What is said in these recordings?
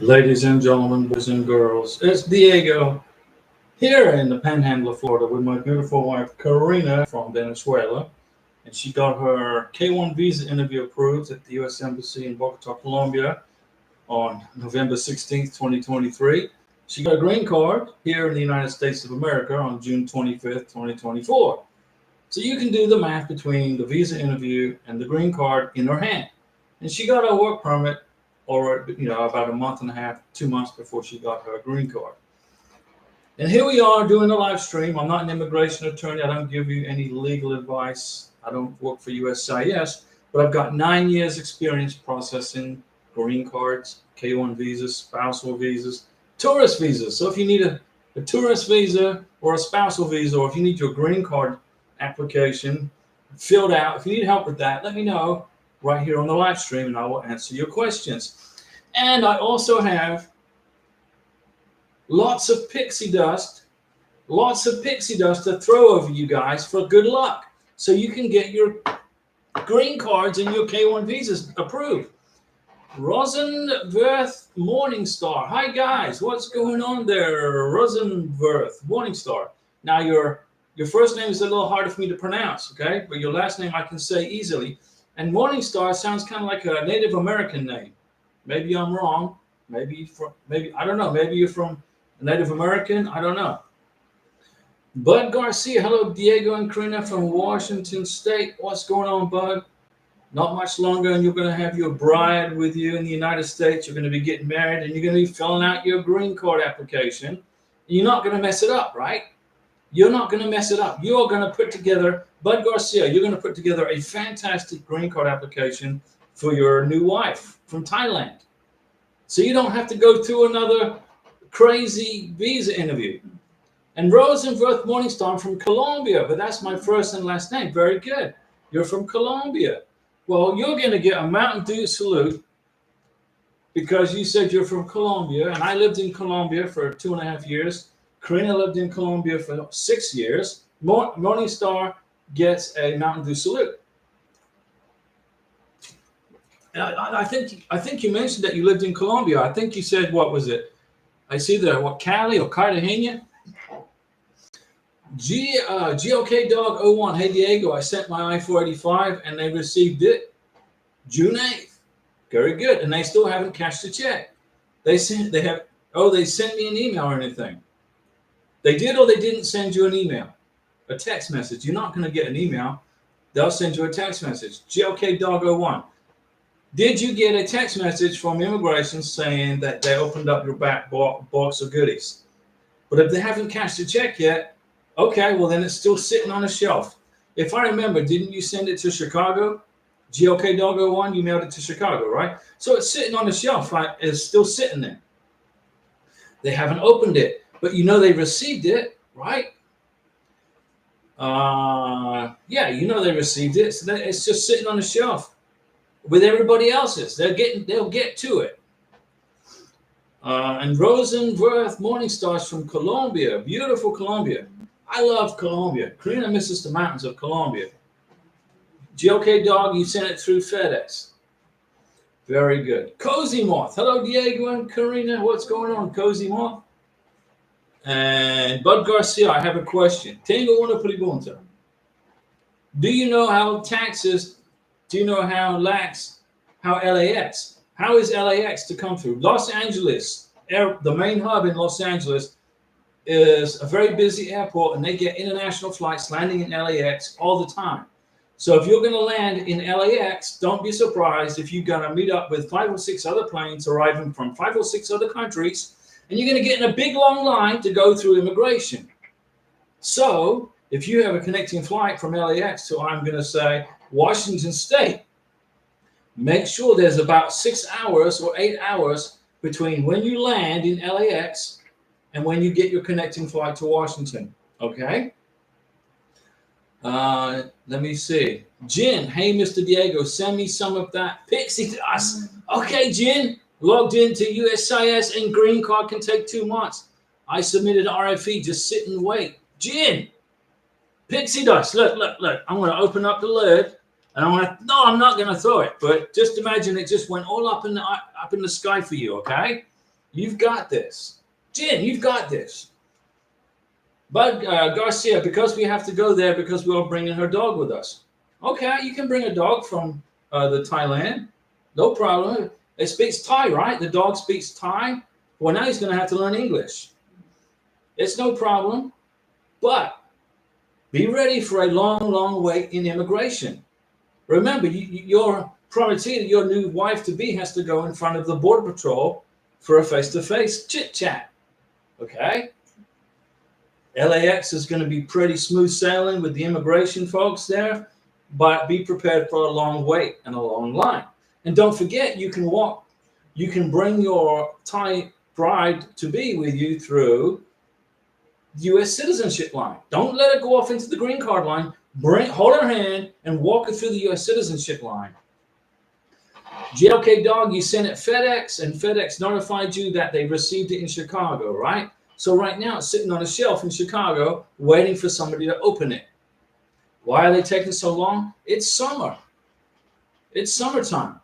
Ladies and gentlemen, boys and girls, it's Diego here in the Panhandle of Florida with my beautiful wife Karina from Venezuela. And she got her K1 visa interview approved at the U.S. Embassy in Bogota, Colombia on November 16th, 2023. She got a green card here in the United States of America on June 25th, 2024. So you can do the math between the visa interview and the green card in her hand. And she got a work permit or about a month and a half, 2 months before she got her green card. And here we are doing a live stream. I'm not an immigration attorney. I don't give you any legal advice. I don't work for USCIS, but I've got 9 years experience processing green cards, K1 visas, spousal visas, tourist visas. So if you need a tourist visa or a spousal visa, or if you need your green card application filled out, if you need help with that, let me know right here on the live stream and I will answer your questions. And I also have lots of pixie dust to throw over you guys for good luck, so you can get your green cards and your K1 visas approved. Rosenworth Morningstar. Hi guys, what's going on there? Rosenworth Morningstar. Now your first name is a little harder for me to pronounce, okay? But your last name I can say easily. And Morningstar sounds kind of like a Native American name. Maybe I'm wrong. Maybe I don't know. Maybe you're from Native American. I don't know. Bud Garcia. Hello, Diego and Karina from Washington State. What's going on, Bud? Not much longer, and you're going to have your bride with you in the United States. You're going to be getting married, and you're going to be filling out your green card application. You're not going to mess it up, right? You're not going to mess it up. You're going to put together, Bud Garcia, you're going to put together a fantastic green card application for your new wife from Thailand. So you don't have to go through another crazy visa interview. And Rosenworth Morningstar from Colombia, but that's my first and last name. Very good. You're from Colombia. Well, you're going to get a Mountain Dew salute because you said you're from Colombia, and I lived in Colombia for 2.5 years. Karina lived in Colombia for 6 years. Morningstar gets a Mountain Dew salute. And I think you mentioned that you lived in Colombia. I think you said, what was it? I see Cali or Cartagena? GOK Dog 01. Hey Diego, I sent my I-485 and they received it June 8th. Very good. And they still haven't cashed the check. They sent me an email or anything. They did or they didn't send you an email, a text message. You're not going to get an email. They'll send you a text message. GOK Dog 01. Did you get a text message from immigration saying that they opened up your back box of goodies? But if they haven't cashed the check yet, okay, well then it's still sitting on a shelf. If I remember, didn't you send it to Chicago? GOK Dog 01, you mailed it to Chicago, right? So it's sitting on the shelf, right? It's still sitting there. They haven't opened it. But you know they received it, right? Yeah, you know they received it. So it's just sitting on the shelf with everybody else's. They'll get to it. And Rosenworth Morningstar's from Colombia, beautiful Colombia. I love Colombia. Karina misses the mountains of Colombia. GOK Dog, you sent it through FedEx. Very good. Cozy Moth. Hello, Diego and Karina. What's going on, Cozy Moth? And Bud Garcia, I have a question. Tengo una pregunta. Do you know how taxes, do you know how LAX, how is LAX to come through? Los Angeles, the main hub in Los Angeles is a very busy airport and they get international flights landing in LAX all the time. So if you're going to land in LAX, don't be surprised if you're going to meet up with 5 or 6 other planes arriving from 5 or 6 other countries. And you're going to get in a big long line to go through immigration. So if you have a connecting flight from LAX to, I'm going to say, Washington State, make sure there's about 6 hours or 8 hours between when you land in LAX and when you get your connecting flight to Washington. Okay? Let me see. Jen, hey, Mr. Diego, send me some of that pixie dust. Okay, Jen. Logged into USCIS and green card can take 2 months. I submitted RFE, just sit and wait. Jen, pixie dust. Look. I'm going to open up the lid and I'm not going to throw it, but just imagine it just went all up in the sky for you, okay? You've got this. Jen, you've got this. But Garcia, because we have to go there because we're bringing her dog with us. Okay, you can bring a dog from the Thailand. No problem. It speaks Thai, right? The dog speaks Thai. Well, now he's going to have to learn English. It's no problem. But be ready for a long, long wait in immigration. Remember, your prometida, your new wife-to-be, has to go in front of the Border Patrol for a face-to-face chit-chat. Okay? LAX is going to be pretty smooth sailing with the immigration folks there, but be prepared for a long wait and a long line. And don't forget, you can bring your Thai bride-to-be with you through U.S. citizenship line. Don't let her go off into the green card line. Hold her hand and walk her through the U.S. citizenship line. JLK dog, you sent it FedEx, and FedEx notified you that they received it in Chicago, right? So right now it's sitting on a shelf in Chicago waiting for somebody to open it. Why are they taking so long? It's summer. It's summertime.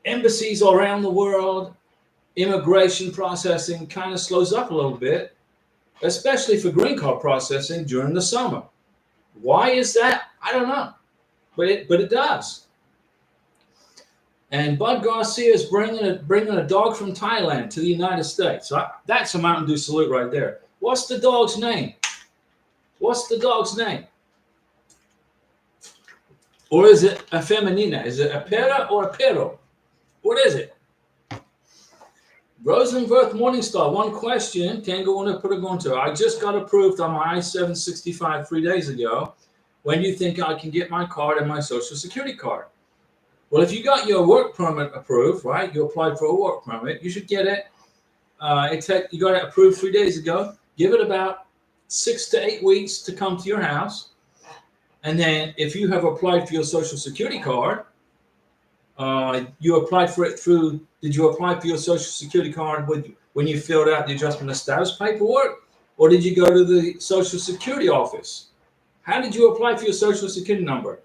Embassies all around the world, immigration processing kind of slows up a little bit, especially for green card processing during the summer. Why is that? I don't know, but it does. And Bud Garcia is bringing a dog from Thailand to the United States. So that's a Mountain Dew salute right there. What's the dog's name? What's the dog's name? Or is it a feminina? Is it a pera or a perro? What is it? Rosenworth Morningstar, one question. Tango Una Putagonto. I just got approved on my I-765 3 days ago. When do you think I can get my card and my social security card? Well, if you got your work permit approved, right? You applied for a work permit. You should get it. You got it approved 3 days ago. Give it about 6 to 8 weeks to come to your house. And then if you have applied for your social security card, you applied for it through, did you apply for your social security card when you filled out the adjustment of status paperwork? Or did you go to the social security office? How did you apply for your social security number?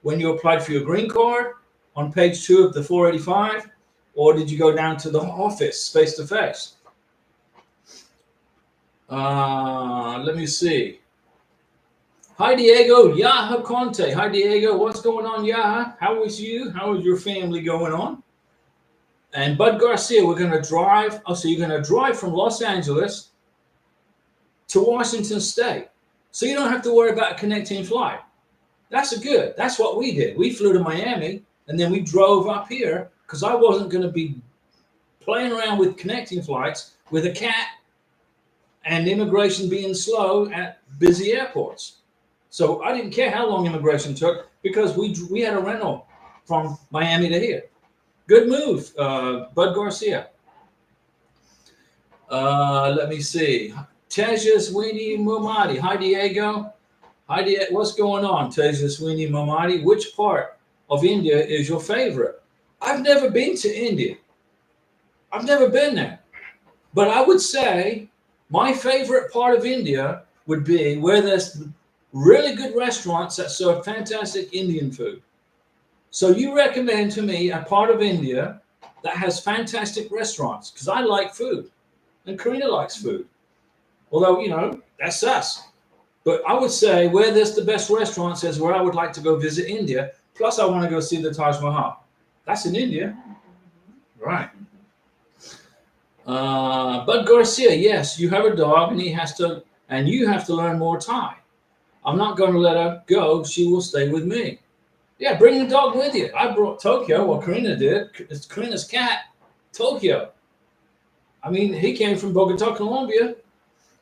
When you applied for your green card on page 2 of the 485, or did you go down to the office face to face? Let me see. Hi, Diego. Yaha Conte. Hi, Diego. What's going on, Yaha? How is you? How is your family going on? And Bud Garcia, we're going to drive. Oh, so you're going to drive from Los Angeles to Washington State. So you don't have to worry about a connecting flight. That's good. That's what we did. We flew to Miami, and then we drove up here because I wasn't going to be playing around with connecting flights with a cat and immigration being slow at busy airports. So I didn't care how long immigration took because we had a rental from Miami to here. Good move, Bud Garcia. Let me see. Tejaswini Mumadi. Hi, Diego. Hi, Diego. What's going on, Tejaswini Mumadi? Which part of India is your favorite? I've never been to India. I've never been there. But I would say my favorite part of India would be where there's really good restaurants that serve fantastic Indian food. So you recommend to me a part of India that has fantastic restaurants because I like food and Karina likes food. Although, you know, that's us. But I would say where there's the best restaurants is where I would like to go visit India. Plus, I want to go see the Taj Mahal. That's in India. Right. Bud Garcia, yes, you have a dog and you have to learn more Thai. I'm not going to let her go. She will stay with me. Yeah, bring the dog with you. I brought Tokyo. Well, Karina did. It's Karina's cat, Tokyo. I mean, he came from Bogota, Colombia.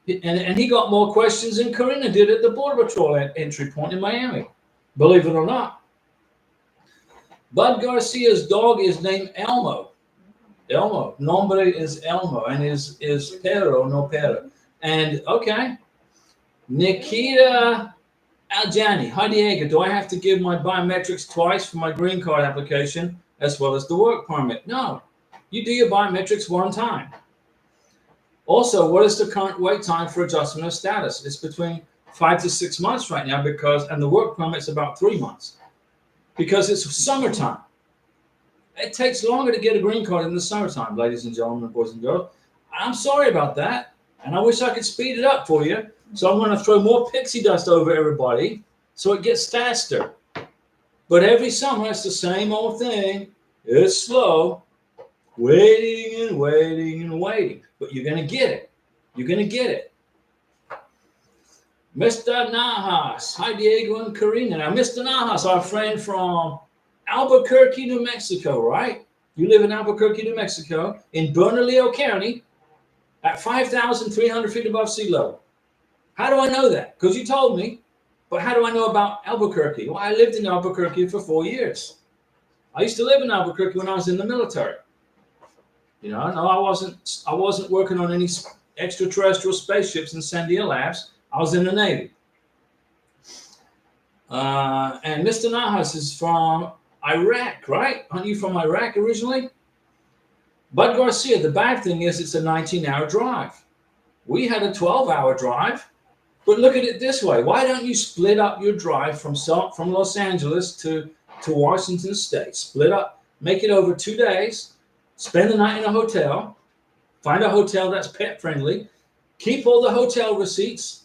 And he got more questions than Karina did at the Border Patrol entry point in Miami. Believe it or not. Bud Garcia's dog is named Elmo. Elmo. Nombre is Elmo. And is perro, no perro. And, okay. Nikita Aljani. Hi, Diego. Do I have to give my biometrics twice for my green card application as well as the work permit? No. You do your biometrics one time. Also, what is the current wait time for adjustment of status? It's between 5 to 6 months right now and the work permit's about 3 months because it's summertime. It takes longer to get a green card in the summertime, ladies and gentlemen, boys and girls. I'm sorry about that. And I wish I could speed it up for you. So I'm going to throw more pixie dust over everybody so it gets faster. But every summer, it's the same old thing. It's slow. Waiting and waiting and waiting. But you're going to get it. You're going to get it. Mr. Najas. Hi, Diego and Karina. Now, Mr. Najas, our friend from Albuquerque, New Mexico, right? You live in Albuquerque, New Mexico, in Bernalillo County, at 5,300 feet above sea level. How do I know that? Because you told me. But how do I know about Albuquerque? Well, I lived in Albuquerque for 4 years. I used to live in Albuquerque when I was in the military. You know, no, I wasn't working on any extraterrestrial spaceships in Sandia Labs. I was in the Navy. And Mr. Najas is from Iraq, right? Aren't you from Iraq originally? Bud Garcia, the bad thing is it's a 19-hour drive. We had a 12-hour drive. But look at it this way. Why don't you split up your drive from Los Angeles to Washington State? Split up, make it over 2 days, spend the night in a hotel, find a hotel that's pet friendly, keep all the hotel receipts,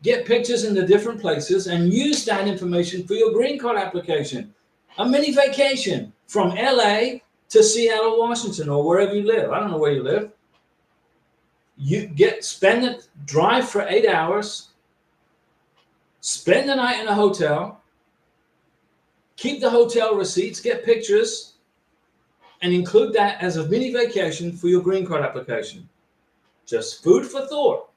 get pictures in the different places, and use that information for your green card application. A mini vacation from LA to Seattle, Washington, or wherever you live. I don't know where you live. Drive for 8 hours, spend the night in a hotel, keep the hotel receipts, get pictures, and include that as a mini vacation for your green card application. Just food for thought.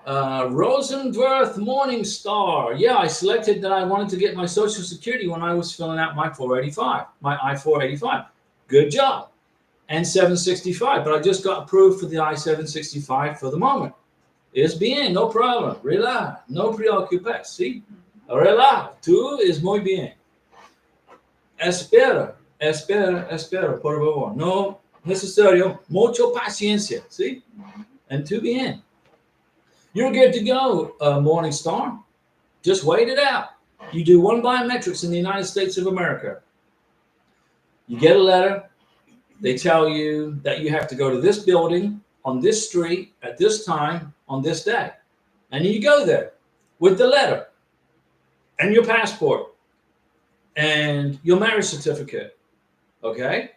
Rosenworth Morningstar. Yeah, I selected that I wanted to get my Social Security when I was filling out my 485, my I-485. Good job. And 765, but I just got approved for the I-765 for the moment. Es bien, no problem. Relax, no preocupes, ¿sí? Relax, tú es muy bien. Espera, por favor. No necesario, mucho paciencia, ¿sí? And tú bien. You're good to go, Morningstar. Just wait it out. You do one biometrics in the United States of America. You get a letter. They tell you that you have to go to this building on this street at this time on this day. And you go there with the letter and your passport and your marriage certificate. Okay?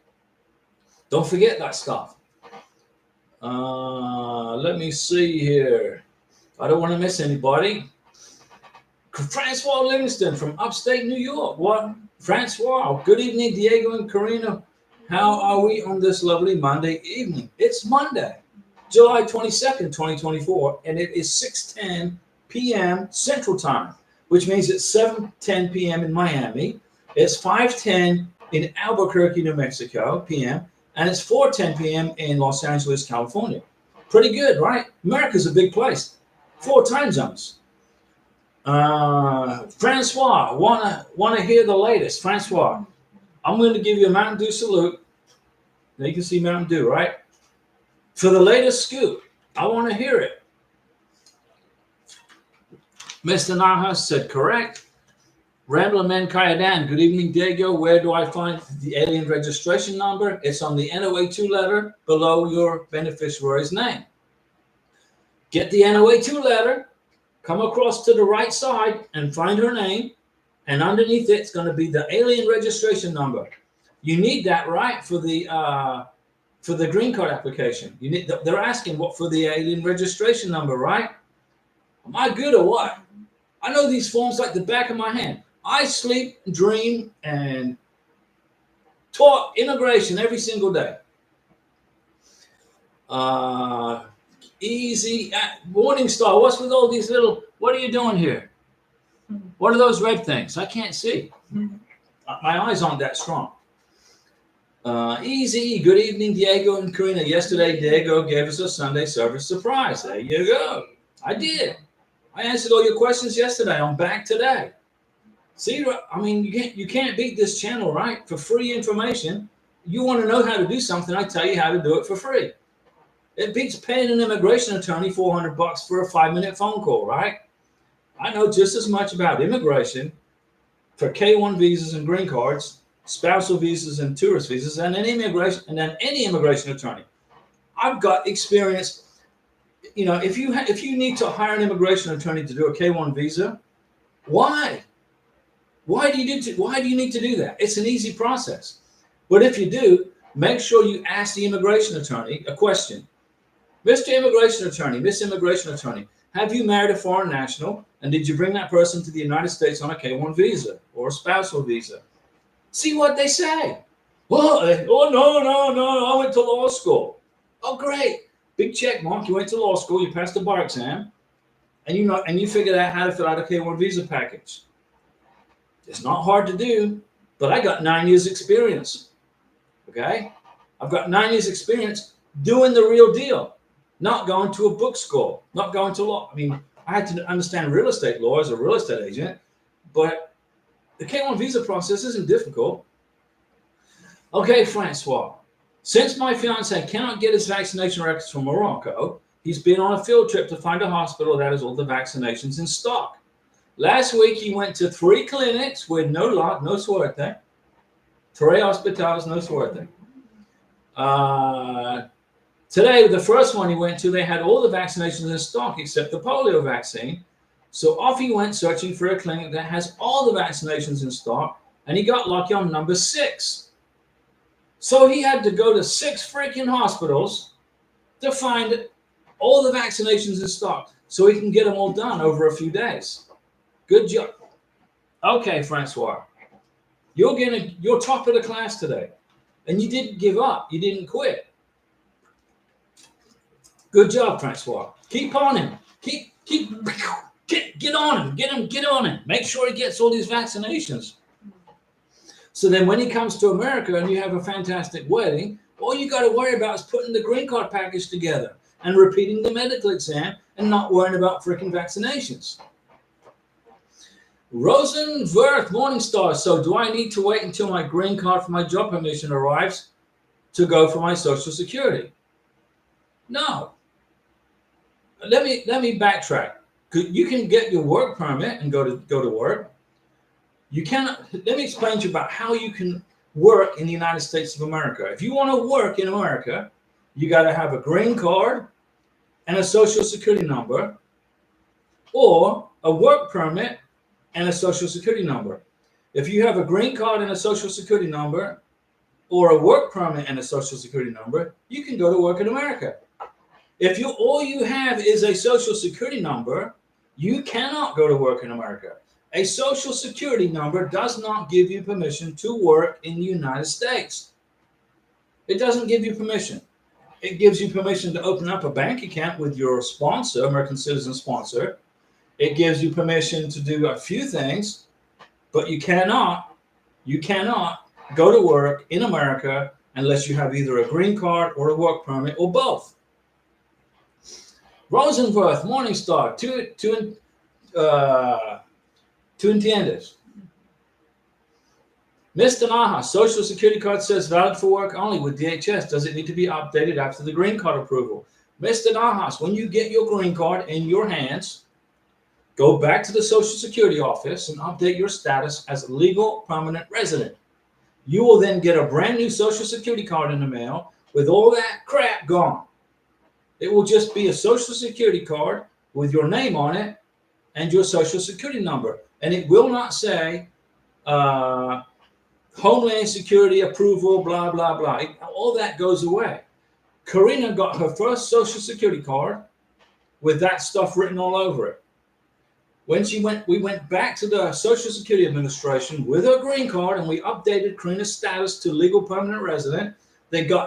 Don't forget that stuff. Let me see here. I don't want to miss anybody. Francois Livingston from upstate New York. What? Francois, good evening, Diego and Karina. How are we on this lovely Monday evening? It's Monday, July 22nd, 2024, and it is 6:10 p.m. Central Time, which means it's 7:10 p.m. in Miami. It's 5:10 in Albuquerque, New Mexico, p.m., and it's 4:10 p.m. in Los Angeles, California. Pretty good, right? America's a big place. 4 time zones. Francois, wanna hear the latest? Francois, I'm going to give you a Mountain Dew salute. Now you can see Mountain Dew, right? For the latest scoop, I want to hear it. Mr. Najas said correct. Ramblerman Kayadan, good evening, Diego. Where do I find the alien registration number? It's on the NOA2 letter below your beneficiary's name. Get the NOA2 letter, come across to the right side and find her name. And underneath it's going to be the alien registration number. You need that, right, for the green card application. You need. They're asking what for the alien registration number, right? Am I good or what? I know these forms like the back of my hand. I sleep, dream, and talk immigration every single day. Easy. Morningstar, what's with all these little, what are you doing here? What are those red things? I can't see. My eyes aren't that strong. Easy. Good evening, Diego and Karina. Yesterday, Diego gave us a Sunday service surprise. There you go. I did. I answered all your questions yesterday. I'm back today. See, I mean, you can't beat this channel, right? For free information. You want to know how to do something, I tell you how to do it for free. It beats paying an immigration attorney $400 for a 5-minute phone call, right? I know just as much about immigration for K-1 visas and green cards, spousal visas and tourist visas, and any immigration attorney. I've got experience. You know, if you need to hire an immigration attorney to do a K-1 visa, why? Why do you need to do that? It's an easy process. But if you do, make sure you ask the immigration attorney a question. Mr. Immigration Attorney, Miss Immigration Attorney, have you married a foreign national, and did you bring that person to the United States on a K-1 visa or a spousal visa? See what they say. Oh, no, I went to law school. Oh, great. Big check mark. You went to law school, you passed the bar exam, and you figured out how to fill out a K-1 visa package. It's not hard to do, but I got 9 years experience. Okay? I've got 9 years experience doing the real deal, not going to a book school, not going to law. I mean, I had to understand real estate law as a real estate agent, but the K-1 visa process isn't difficult. Okay, Francois. Since my fiance cannot get his vaccination records from Morocco, he's been on a field trip to find a hospital that has all the vaccinations in stock. Last week, he went to 3 clinics with no suerte. 3 hospitals, no suerte. Today, the first one he went to, they had all the vaccinations in stock except the polio vaccine. So off he went searching for a clinic that has all the vaccinations in stock, and he got lucky on number 6. So he had to go to 6 freaking hospitals to find all the vaccinations in stock so he can get them all done over a few days. Good job. Okay, Francois, you're top of the class today, and you didn't give up. You didn't quit. Good job, Francois. Keep on him. Get on him. Get on him. Make sure he gets all these vaccinations. So then when he comes to America and you have a fantastic wedding, all you got to worry about is putting the green card package together and repeating the medical exam and not worrying about freaking vaccinations. Rosenworth Morningstar. So do I need to wait until my green card for my job permission arrives to go for my Social Security? No. Let me backtrack. You can get your work permit and go to work. You cannot. Let me explain to you about how you can work in the United States of America. If you want to work in America, you got to have a green card and a Social Security number, or a work permit and a Social Security number. If you have a green card and a Social Security number, or a work permit and a Social Security number, you can go to work in America. If all you have is a Social Security number, you cannot go to work in America. A Social Security number does not give you permission to work in the United States. It doesn't give you permission. It gives you permission to open up a bank account with your sponsor, American citizen sponsor. It gives you permission to do a few things, but you cannot go to work in America unless you have either a green card or a work permit or both. Rosenworth, Morningstar, ¿Tú entiendes? Mr. Naha, Social Security card says valid for work only with DHS. Does it need to be updated after the green card approval? Mr. Najas, when you get your green card in your hands, go back to the Social Security office and update your status as legal permanent resident. You will then get a brand new Social Security card in the mail with all that crap gone. It will just be a Social Security card with your name on it and your Social Security number. And it will not say Homeland Security approval, blah, blah, blah. All that goes away. Karina got her first Social Security card with that stuff written all over it. When we went back to the Social Security Administration with her green card and we updated Karina's status to legal permanent resident.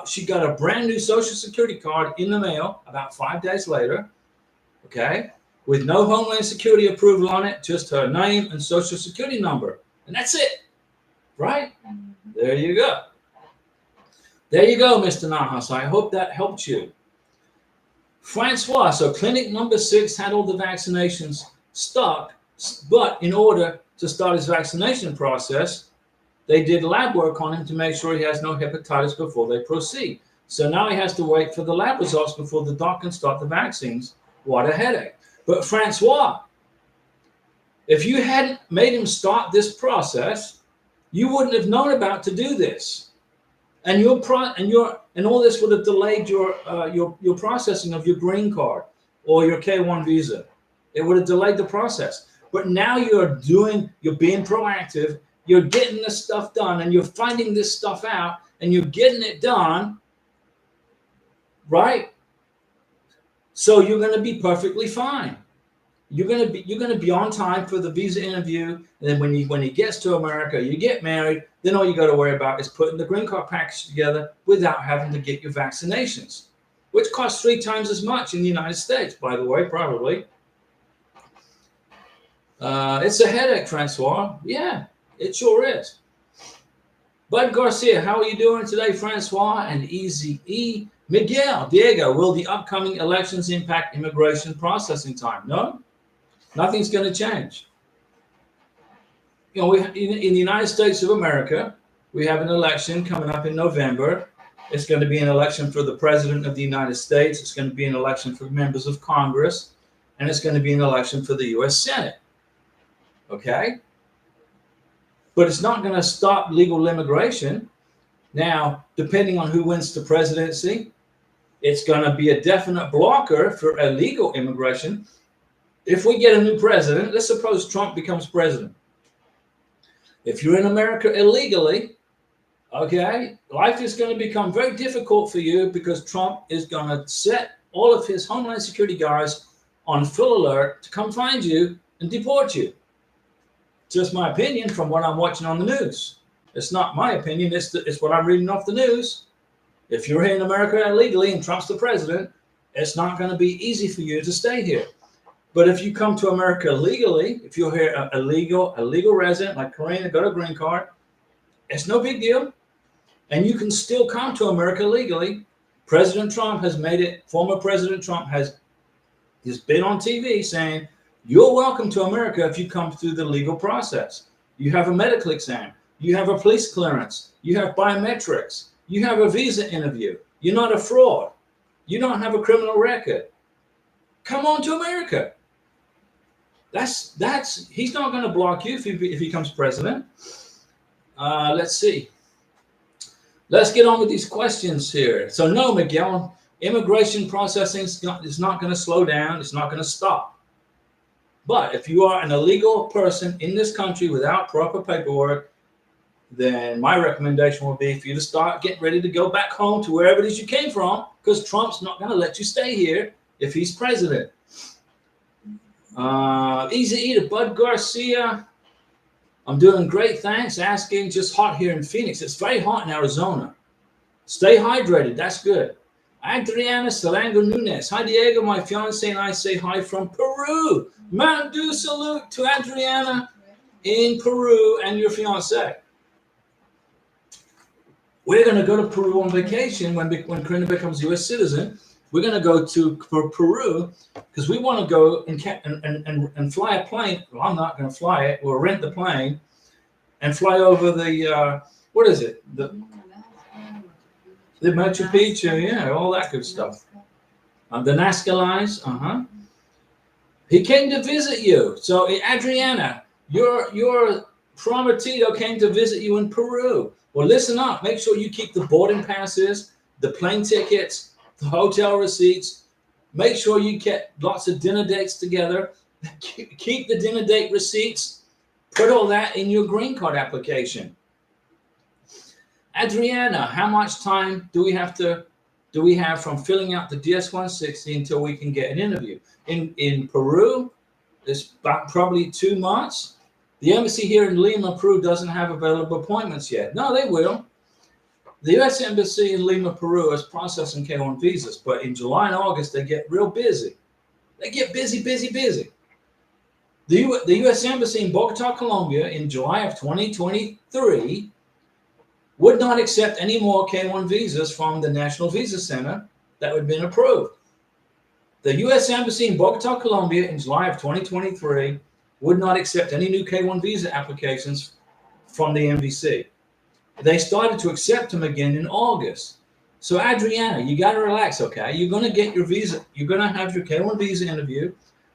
She got a brand new Social Security card in the mail about 5 days later, okay, with no Homeland Security approval on it, just her name and Social Security number. And that's it, right? There you go. There you go, Mr. Nahas. I hope that helped you. Francois, so clinic number 6 had all the vaccinations stuck, but in order to start his vaccination process, they did lab work on him to make sure he has no hepatitis before they proceed. So now he has to wait for the lab results before the doc can start the vaccines. What a headache. But Francois, if you hadn't made him start this process, you wouldn't have known about to do this. and all this would have delayed your processing of your green card or your K1 visa. It would have delayed the process. But now you're being proactive, you're getting this stuff done, and you're finding this stuff out, and you're getting it done, right? So you're going to be perfectly fine. You're going to be on time for the visa interview, and then when he gets to America, you get married. Then all you got to worry about is putting the green card package together without having to get your vaccinations, which costs 3 times as much in the United States, by the way, probably. It's a headache, Francois. Yeah, it sure is. Bud Garcia, how are you doing today, Francois? And Easy E. Miguel, Diego, will the upcoming elections impact immigration processing time? No, nothing's going to change. You know, in the United States of America, we have an election coming up in November. It's going to be an election for the President of the United States. It's going to be an election for members of Congress. And it's going to be an election for the U.S. Senate. Okay? But it's not going to stop legal immigration. Now, depending on who wins the presidency, it's going to be a definite blocker for illegal immigration. If we get a new president, let's suppose Trump becomes president. If you're in America illegally, okay, life is going to become very difficult for you because Trump is going to set all of his Homeland Security guys on full alert to come find you and deport you. Just my opinion from what I'm watching on the news. It's not my opinion. It's what I'm reading off the news. If you're here in America illegally and Trump's the president, it's not going to be easy for you to stay here. But if you come to America legally, if you're here a legal resident like Karina, got a green card, it's no big deal. And you can still come to America legally. President Trump has made it, former President Trump has been on TV saying, you're welcome to America if you come through the legal process. You have a medical exam. You have a police clearance. You have biometrics. You have a visa interview. You're not a fraud. You don't have a criminal record. Come on to America. He's not going to block you if he becomes president. Let's see. Let's get on with these questions here. So no, Miguel, immigration processing is not going to slow down. It's not going to stop. But if you are an illegal person in this country without proper paperwork, then my recommendation would be for you to start getting ready to go back home to wherever it is you came from, because Trump's not going to let you stay here if he's president. Easy Eater, Bud Garcia. I'm doing great, thanks. Asking, just hot here in Phoenix. It's very hot in Arizona. Stay hydrated, that's good. Adriana Salango Nunez. Hi, Diego. My fiance and I say hi from Peru. Mountain Dew salute to Adriana in Peru and your fiance. We're going to go to Peru on vacation when Karina becomes a U.S. citizen. We're going to go to Peru because we want to go and fly a plane. Well, I'm not going to fly it. We'll rent the plane and fly over the, what is it? The Machu Picchu, yeah, all that good stuff. The Nazca Lines, He came to visit you. So, Adriana, your prometido came to visit you in Peru. Well, listen up. Make sure you keep the boarding passes, the plane tickets, the hotel receipts. Make sure you get lots of dinner dates together. Keep the dinner date receipts. Put all that in your green card application. Adriana, how much time do we have from filling out the DS-160 until we can get an interview? In Peru, it's about probably 2 months. The embassy here in Lima, Peru doesn't have available appointments yet. No, they will. The U.S. Embassy in Lima, Peru is processing K1 visas, but in July and August, they get real busy. They get busy. The U.S. Embassy in Bogota, Colombia in July of 2023 would not accept any more K1 visas from the National Visa Center that had been approved. The U.S. Embassy in Bogota, Colombia in July of 2023 would not accept any new K1 visa applications from the NVC. They started to accept them again in August. So Adriana, you got to relax, okay? You're going to get your visa. You're going to have your K1 visa interview.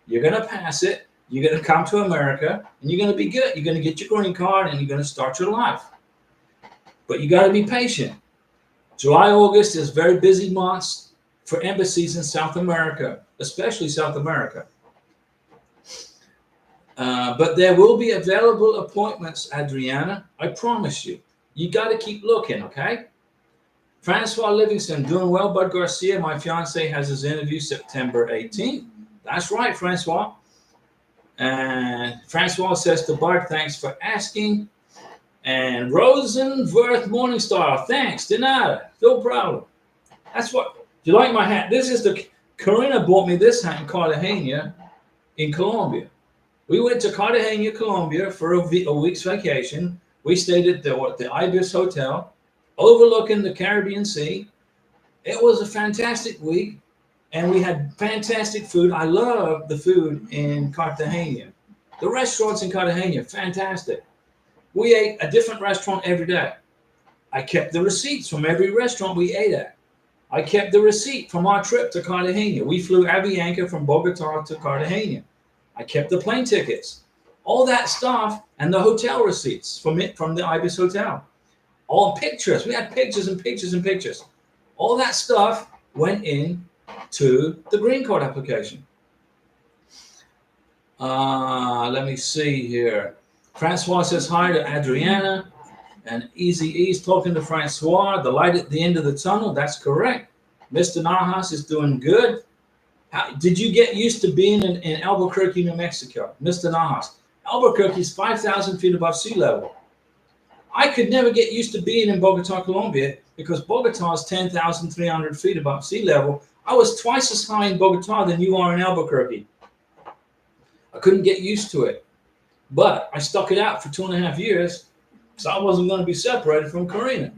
You're going to pass it. You're going to come to America, and you're going to be good. You're going to get your green card, and you're going to start your life. But you got to be patient. July, August is very busy months for embassies in South America, especially South America. But there will be available appointments, Adriana. I promise you. You got to keep looking, okay? Francois Livingston, doing well. Bud Garcia, my fiance, has his interview September 18th. That's right, Francois. And Francois says to Bud, thanks for asking. And Rosenworth Morningstar, thanks, de nada, no problem. That's what, do you like my hat? This is the, Karina bought me this hat in Cartagena in Colombia. We went to Cartagena, Colombia for a week's vacation. We stayed at the Ibis Hotel, overlooking the Caribbean Sea. It was a fantastic week, and we had fantastic food. I love the food in Cartagena. The restaurants in Cartagena, fantastic. We ate a different restaurant every day. I kept the receipts from every restaurant we ate at. I kept the receipt from our trip to Cartagena. We flew Avianca from Bogota to Cartagena. I kept the plane tickets, all that stuff, and the hotel receipts from the Ibis Hotel. All pictures. We had pictures and pictures and pictures. All that stuff went in to the green card application. Let me see here. Francois says hi to Adriana, and Easy E's talking to Francois. The light at the end of the tunnel. That's correct. Mr. Nahas is doing good. Did you get used to being in Albuquerque, New Mexico? Mr. Nahas. Albuquerque is 5,000 feet above sea level. I could never get used to being in Bogota, Colombia, because Bogota is 10,300 feet above sea level. I was twice as high in Bogota than you are in Albuquerque. I couldn't get used to it. But I stuck it out for 2.5 years, so I wasn't going to be separated from Karina.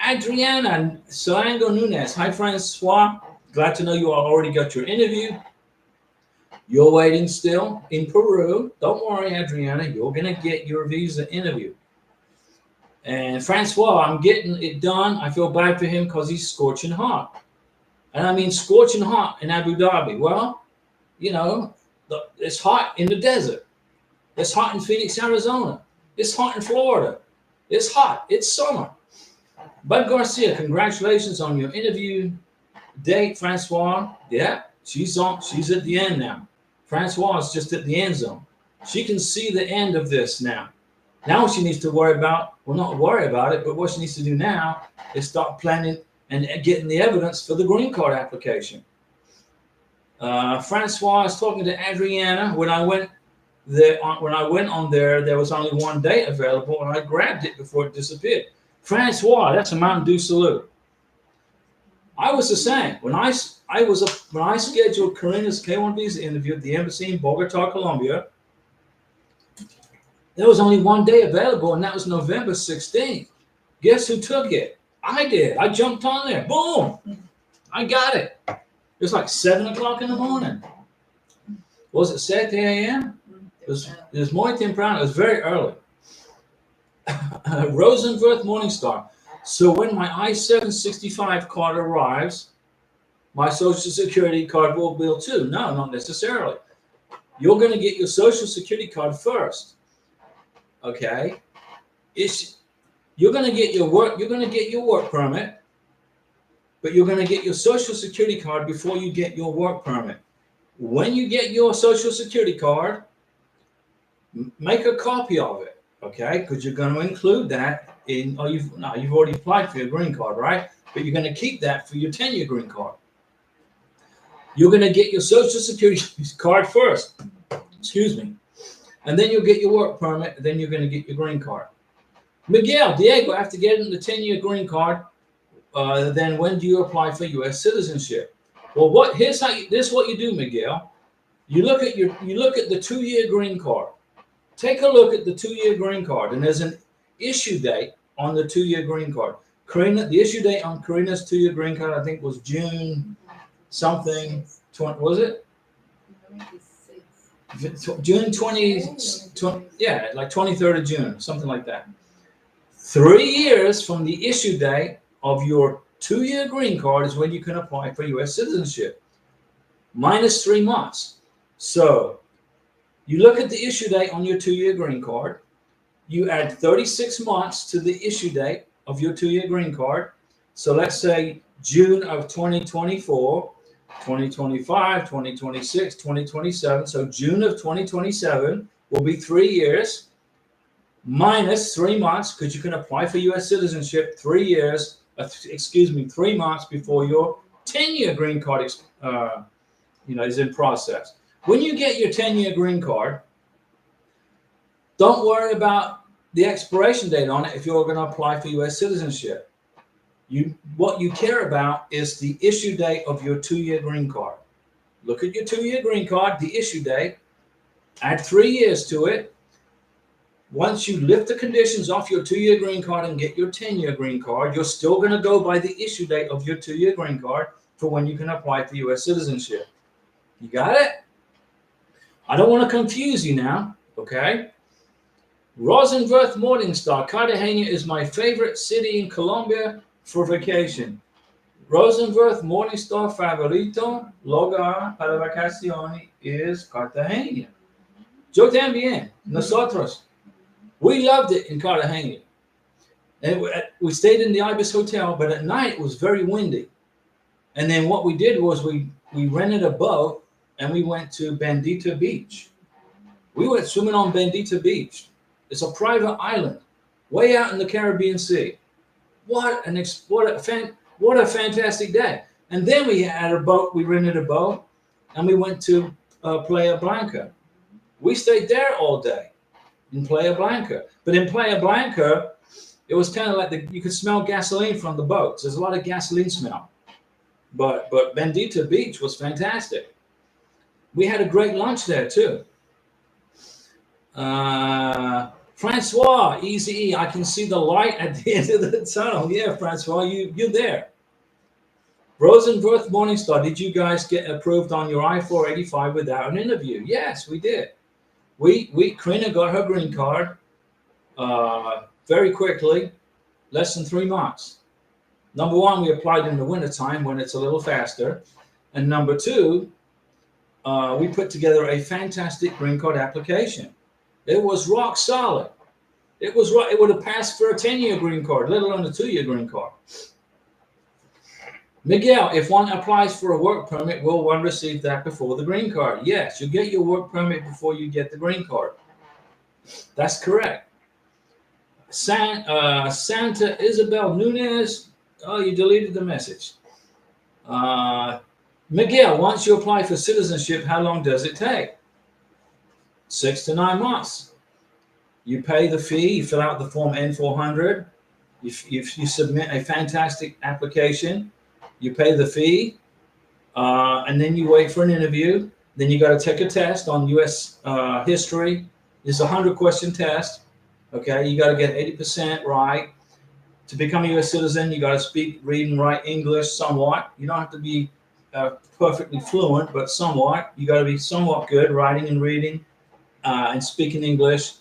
Adriana Solango Nunez. Hi, Francois. Glad to know you already got your interview. You're waiting still in Peru. Don't worry, Adriana. You're going to get your visa interview. And Francois, I'm getting it done. I feel bad for him because he's scorching hot. And I mean scorching hot in Abu Dhabi. Well, you know, it's hot in the desert. It's hot in Phoenix, Arizona. It's hot in Florida. It's hot. It's summer. Bud Garcia, congratulations on your interview date, Francois. Yeah, she's at the end now. Francois is just at the end zone. She can see the end of this now. Now what she needs to worry about, well, not worry about it, but what she needs to do now is start planning and getting the evidence for the green card application. Francois is talking to Adriana. When I went on there, there was only one date available, and I grabbed it before it disappeared. Francois, that's a Mountain Dew salute. I was the same. When I scheduled Karina's K1 visa interview at the embassy in Bogota, Colombia, there was only one day available, and that was November 16th. Guess who took it? I did. I jumped on there. Boom. I got it. It was like 7 o'clock in the morning. Was it 7 a.m.? It was muy temprano. It was very early. Rosenworth Morningstar. So when my I-765 card arrives, my Social Security card will bill too. No, not necessarily. You're going to get your Social Security card first. Okay? You're going to get your work permit, but you're going to get your Social Security card before you get your work permit. When you get your Social Security card, make a copy of it, okay? Because you're going to include that in. You've already applied for your green card, right? But you're going to keep that for your 10-year green card. You're going to get your Social Security card first, excuse me, and then you'll get your work permit. And then you're going to get your green card. Miguel, Diego, after getting the 10-year green card, then when do you apply for U.S. citizenship? Well, this is what you do, Miguel. You look at the 2-year green card. Take a look at the 2-year green card, and there's an issue date on the 2-year green card. The issue date on Karina's 2-year green card, I think, was June something. Was it? June 20, yeah, like 23rd of June, something like that. 3 years from the issue date of your 2-year green card is when you can apply for U.S. citizenship, minus 3 months. So you look at the issue date on your 2-year green card, you add 36 months to the issue date of your 2-year green card. So let's say June of 2024, 2025, 2026, 2027. So June of 2027 will be 3 years minus 3 months, because you can apply for U.S. citizenship 3 years, 3 months before your 10-year green card is in process. When you get your 10-year green card, don't worry about the expiration date on it if you're going to apply for U.S. citizenship. What you care about is the issue date of your 2-year green card. Look at your 2-year green card, the issue date, add 3 years to it. Once you lift the conditions off your 2-year green card and get your 10-year green card, you're still going to go by the issue date of your 2-year green card for when you can apply for U.S. citizenship. You got it? I don't want to confuse you now, okay? Rosenworth Morningstar, Cartagena is my favorite city in Colombia for vacation. Rosenworth Morningstar favorito lugar para vacaciones es Cartagena. Yo también, nosotros. We loved it in Cartagena. And we stayed in the Ibis Hotel, but at night it was very windy. And then what we did was we rented a boat and we went to Bandita Beach. We went swimming on Bandita Beach. It's a private island way out in the Caribbean Sea. What a fantastic day. And then we had a boat, we rented a boat, and we went to Playa Blanca. We stayed there all day in Playa Blanca. But in Playa Blanca, it was kind of like you could smell gasoline from the boats. There's a lot of gasoline smell. But Bandita Beach was fantastic. We had a great lunch there too. Francois, Easy E, I can see the light at the end of the tunnel. Yeah, Francois, you're there. Rosenworth Morningstar, did you guys get approved on your I-485 without an interview? Yes, we did. Karina got her green card very quickly, less than 3 months. Number one, we applied in the wintertime when it's a little faster. And number two, we put together a fantastic green card application. It was rock solid. It would have passed for a 10-year green card, let alone a 2-year green card. Miguel, if one applies for a work permit, will one receive that before the green card? Yes, you get your work permit before you get the green card. That's correct. Santa Isabel Nunez, oh, you deleted the message. Miguel, once you apply for citizenship, how long does it take? 6 to 9 months. You pay the fee, you fill out the form N400, you submit a fantastic application, you pay the fee, and then you wait for an interview. Then you got to take a test on U.S. history. It's a 100-question test. Okay, you got to get 80% right. To become a U.S. citizen, you got to speak, read, and write English somewhat. You don't have to be perfectly fluent, but somewhat. You got to be somewhat good writing and reading and speaking English.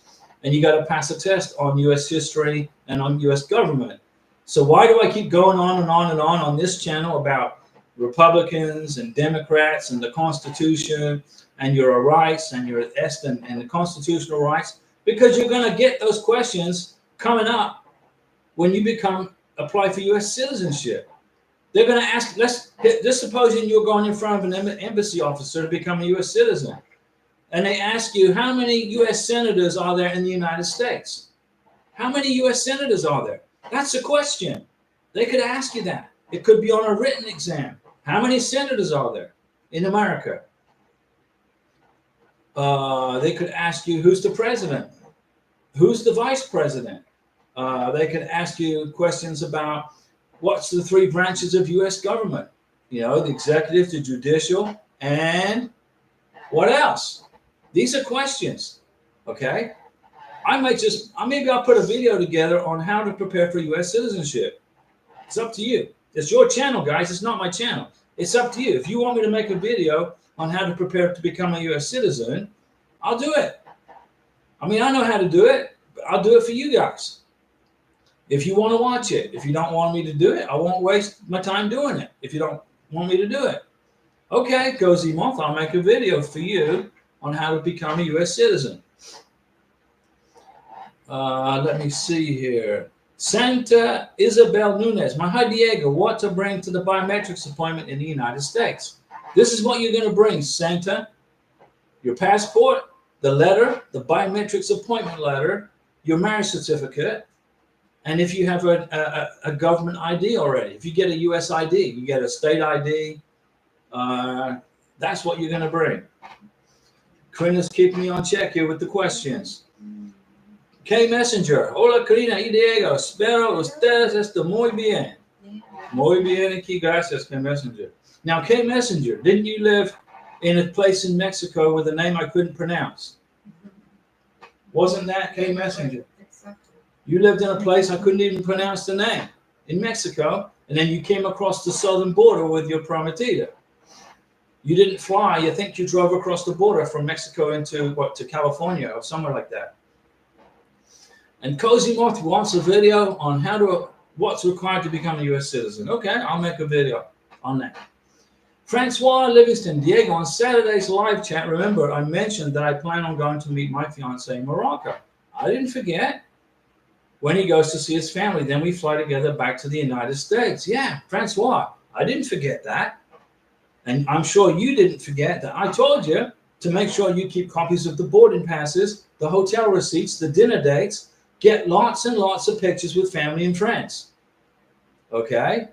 And you got to pass a test on U.S. history and on U.S. government. So why do I keep going on and on and on this channel about Republicans and Democrats and the Constitution and your rights and your and the constitutional rights? Because you're going to get those questions coming up when you apply for U.S. citizenship. They're going to ask, just supposing you're going in front of an embassy officer to become a U.S. citizen. And they ask you, how many U.S. senators are there in the United States? How many U.S. senators are there? That's a question. They could ask you that. It could be on a written exam. How many senators are there in America? They could ask you, who's the president? Who's the vice president? They could ask you questions about what's the 3 branches of U.S. government? You know, the executive, the judicial, and what else? These are questions, okay? Maybe I'll put a video together on how to prepare for U.S. citizenship. It's up to you. It's your channel, guys. It's not my channel. It's up to you. If you want me to make a video on how to prepare to become a U.S. citizen, I'll do it. I mean, I know how to do it, but I'll do it for you guys. If you want to watch it. If you don't want me to do it, I won't waste my time doing it if you don't want me to do it. Okay, Cozy Month, I'll make a video for you on how to become a U.S. citizen. Let me see here. Santa Isabel Nunez. My hi Diego, what to bring to the biometrics appointment in the United States? This is what you're going to bring, Santa. Your passport, the letter, the biometrics appointment letter, your marriage certificate, and if you have a government ID already. If you get a US ID, you get a state ID, that's what you're going to bring. Karina's keeping me on check here with the questions. K Messenger. Hola Karina y Diego. Espero ustedes estén muy bien. Muy bien aquí. Gracias, K Messenger. Now, K Messenger, didn't you live in a place in Mexico with a name I couldn't pronounce? Wasn't that K Messenger? You lived in a place I couldn't even pronounce the name in Mexico, and then you came across the southern border with your prometida. You didn't fly. You think you drove across the border from Mexico into to California or somewhere like that. And Cozy Moth wants a video on what's required to become a U.S. citizen. Okay, I'll make a video on that. Francois Livingston, Diego, on Saturday's live chat, remember I mentioned that I plan on going to meet my fiance in Morocco. I didn't forget. When he goes to see his family, then we fly together back to the United States. Yeah, Francois, I didn't forget that. And I'm sure you didn't forget that I told you to make sure you keep copies of the boarding passes, the hotel receipts, the dinner dates, get lots and lots of pictures with family and friends. Okay?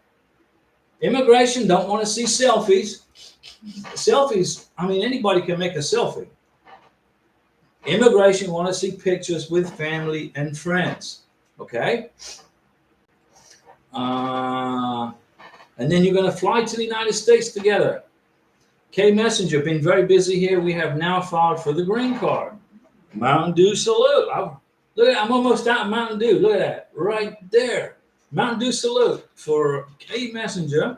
Immigration don't want to see selfies. Selfies, I mean, anybody can make a selfie. Immigration want to see pictures with family and friends. Okay? And then you're going to fly to the United States together. K Messenger, been very busy here. We have now filed for the green card. Mountain Dew salute. Look at, I'm almost out of Mountain Dew. Look at that. Right there. Mountain Dew salute for K Messenger.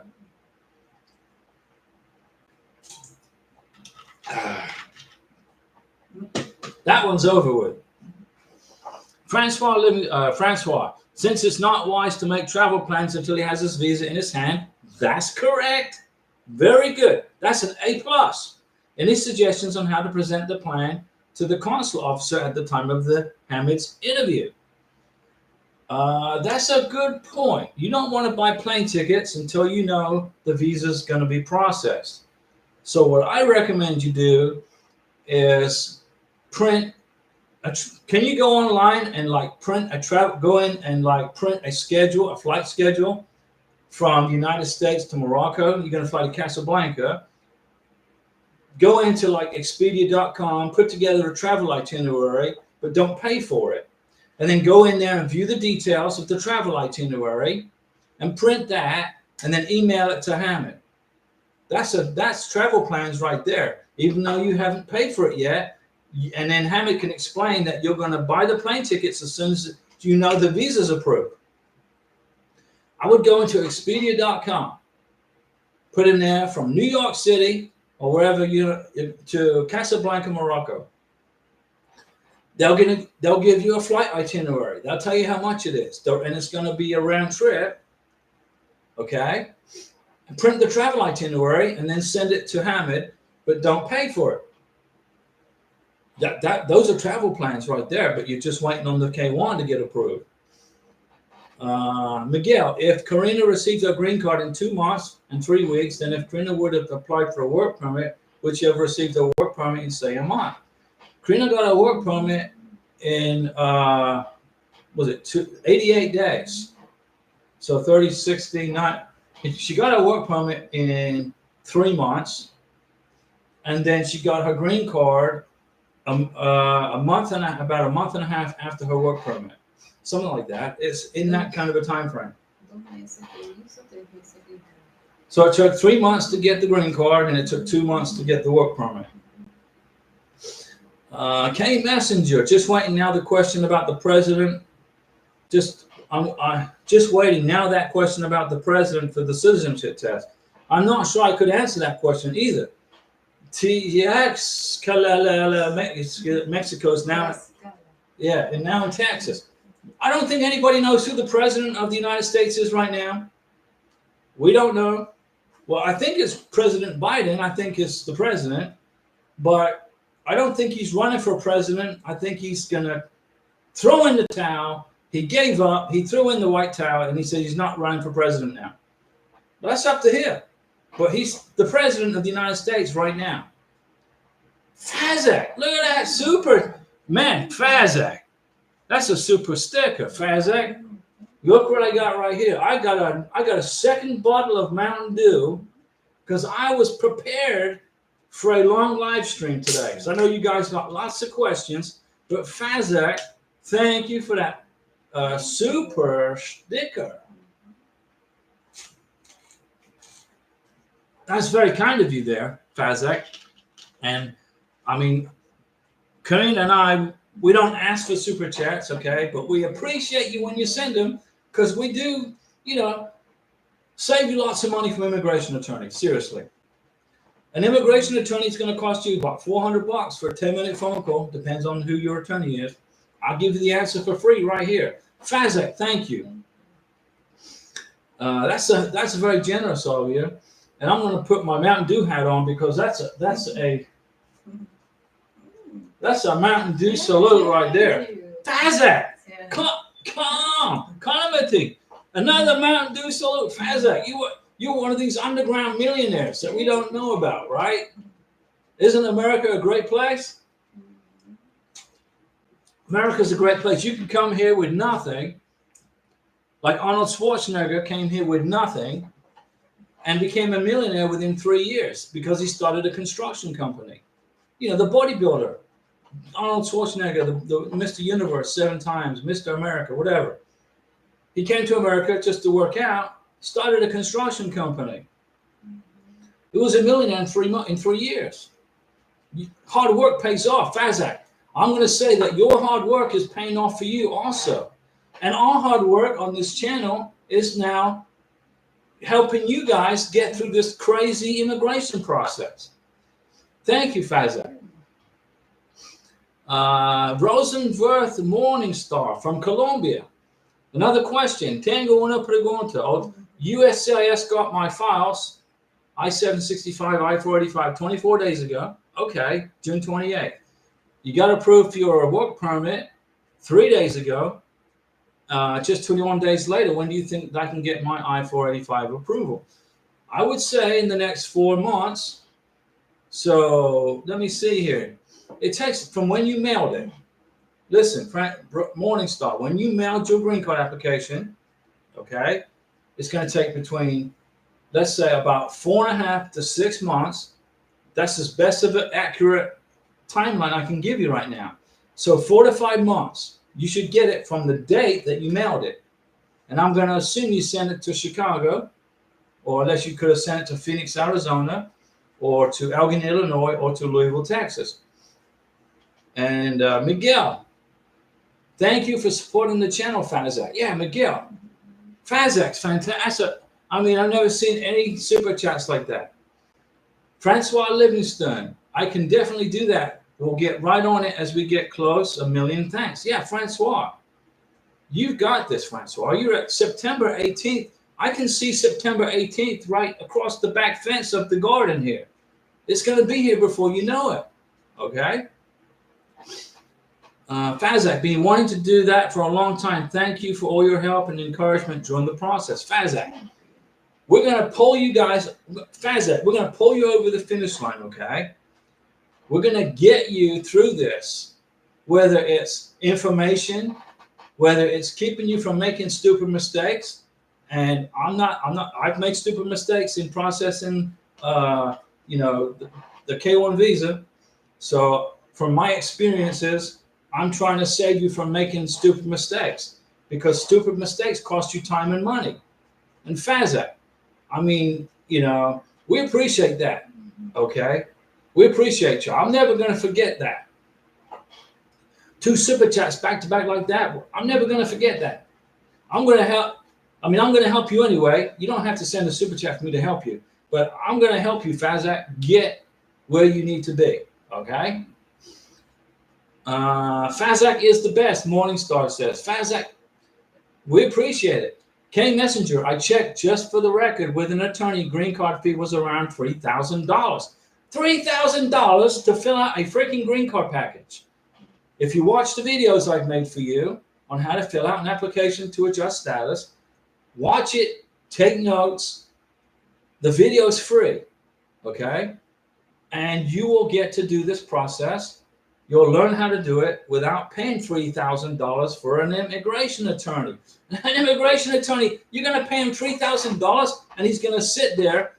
That one's over with. Francois, since it's not wise to make travel plans until he has his visa in his hand, that's correct. Very good. That's an A+. Any suggestions on how to present the plan to the consular officer at the time of the Hamid's interview? That's a good point. You don't want to buy plane tickets until you know the visa is going to be processed. So what I recommend you do is print. Can you go online and print a schedule, a flight schedule from the United States to Morocco? You're going to fly to Casablanca. Go into Expedia.com, put together a travel itinerary, but don't pay for it. And then go in there and view the details of the travel itinerary and print that and then email it to Hamid. That's travel plans right there, even though you haven't paid for it yet. And then Hamid can explain that you're going to buy the plane tickets as soon as you know the visa's approved. I would go into Expedia.com, put in there from New York City or wherever to Casablanca, Morocco. They'll give you a flight itinerary. They'll tell you how much it is, and it's going to be a round trip. Okay, and print the travel itinerary and then send it to Hamid, but don't pay for it. Those are travel plans right there, but you're just waiting on the K1 to get approved. Miguel, if Karina receives her green card in 2 months and 3 weeks, then if Karina would have applied for a work permit, would she have received a work permit in, say, a month? Karina got a work permit in, 88 days. So 30, 60, she got a work permit in 3 months, and then she got her green card about a month and a half after her work permit, something like that. It's in that kind of a time frame. So it took 3 months to get the green card, and it took 2 months to get the work permit. K Messenger, just waiting now. The question about the president, I'm just waiting now. That question about the president for the citizenship test. I'm not sure I could answer that question either. TX Mexico is now, and now in Texas. I don't think anybody knows who the president of the United States is right now. We don't know. Well, I think it's President Biden. I think it's the president, but I don't think he's running for president. I think he's going to throw in the towel He gave up. He threw in the white towel, and he said he's not running for president now. That's up to him. But he's the president of the United States right now. Fazak, look at that super man, Fazak. That's a super sticker, Fazak. Look what I got right here. I got a second bottle of Mountain Dew because I was prepared for a long live stream today. So I know you guys got lots of questions, but Fazak, thank you for that super sticker. That's very kind of you there, Fazak. And I mean, Karine and I, we don't ask for super chats, okay? But we appreciate you when you send them because we do, you know, save you lots of money from immigration attorneys. Seriously. An immigration attorney is going to cost you about $400 for a 10-minute phone call. Depends on who your attorney is. I'll give you the answer for free right here. Fazak, thank you. That's very generous of you. And I'm going to put my Mountain Dew hat on because that's a Mountain Dew salute right there. Fazak, calamity. Another Mountain Dew salute. Fazak, you're one of these underground millionaires that we don't know about, right? Isn't America a great place? America's a great place. You can come here with nothing. Like Arnold Schwarzenegger came here with nothing and became a millionaire within 3 years because he started a construction company. You know, the bodybuilder, Arnold Schwarzenegger, the Mr. Universe 7 times, Mr. America, whatever. He came to America just to work out, started a construction company. He was a millionaire in 3 years. Hard work pays off, Fazak. I'm going to say that your hard work is paying off for you also. And our hard work on this channel is now helping you guys get through this crazy immigration process. Thank you, Fazak. Rosenworth Morningstar from Colombia. Another question. Tengo una pregunta. USCIS got my files, I-765, I-485, 24 days ago. Okay, June 28th. You got approved for your work permit 3 days ago. Just 21 days later, when do you think I can get my I-485 approval? I would say in the next 4 months. So let me see here. It takes from when you mailed it. Listen, Frank, Morningstar, when you mailed your green card application, okay, it's going to take between, let's say, about 4.5 to 6 months. That's as best of an accurate timeline I can give you right now. So 4 to 5 months. You should get it from the date that you mailed it. And I'm going to assume you sent it to Chicago, or unless you could have sent it to Phoenix, Arizona, or to Elgin, Illinois, or to Louisville, Texas. And Miguel, thank you for supporting the channel, Fazak. Yeah, Miguel. Fazak's fantastic. I mean, I've never seen any super chats like that. Francois Livingstone, I can definitely do that. We'll get right on it as we get close. 1,000,000 thanks. Yeah, Francois. You've got this, Francois. You're at September 18th. I can see September 18th right across the back fence of the garden here. It's going to be here before you know it. Okay? Fazak, been wanting to do that for a long time. Thank you for all your help and encouragement during the process. Fazak, we're going to pull you guys. Fazak, we're going to pull you over the finish line, okay? We're going to get you through this, whether it's information, whether it's keeping you from making stupid mistakes. And I've made stupid mistakes in processing, the K-1 visa. So from my experiences, I'm trying to save you from making stupid mistakes because stupid mistakes cost you time and money. And Fazak, I mean, we appreciate that. Okay. We appreciate you. I'm never going to forget that. 2 super chats back to back like that. I'm never going to forget that. I'm going to help you anyway. You don't have to send a super chat for me to help you, but I'm going to help you, Fazak, get where you need to be. Okay. Fazak is the best. Morningstar says. Fazak, we appreciate it. K Messenger, I checked just for the record with an attorney. Green card fee was around $3,000. $3,000 to fill out a freaking green card package. If you watch the videos I've made for you, on how to fill out an application to adjust status. Watch it, take notes. The video is free, okay? And you will get to do this process. You'll learn how to do it without paying $3,000 for an immigration attorney. An immigration attorney, you're going to pay him $3,000 and he's going to sit there,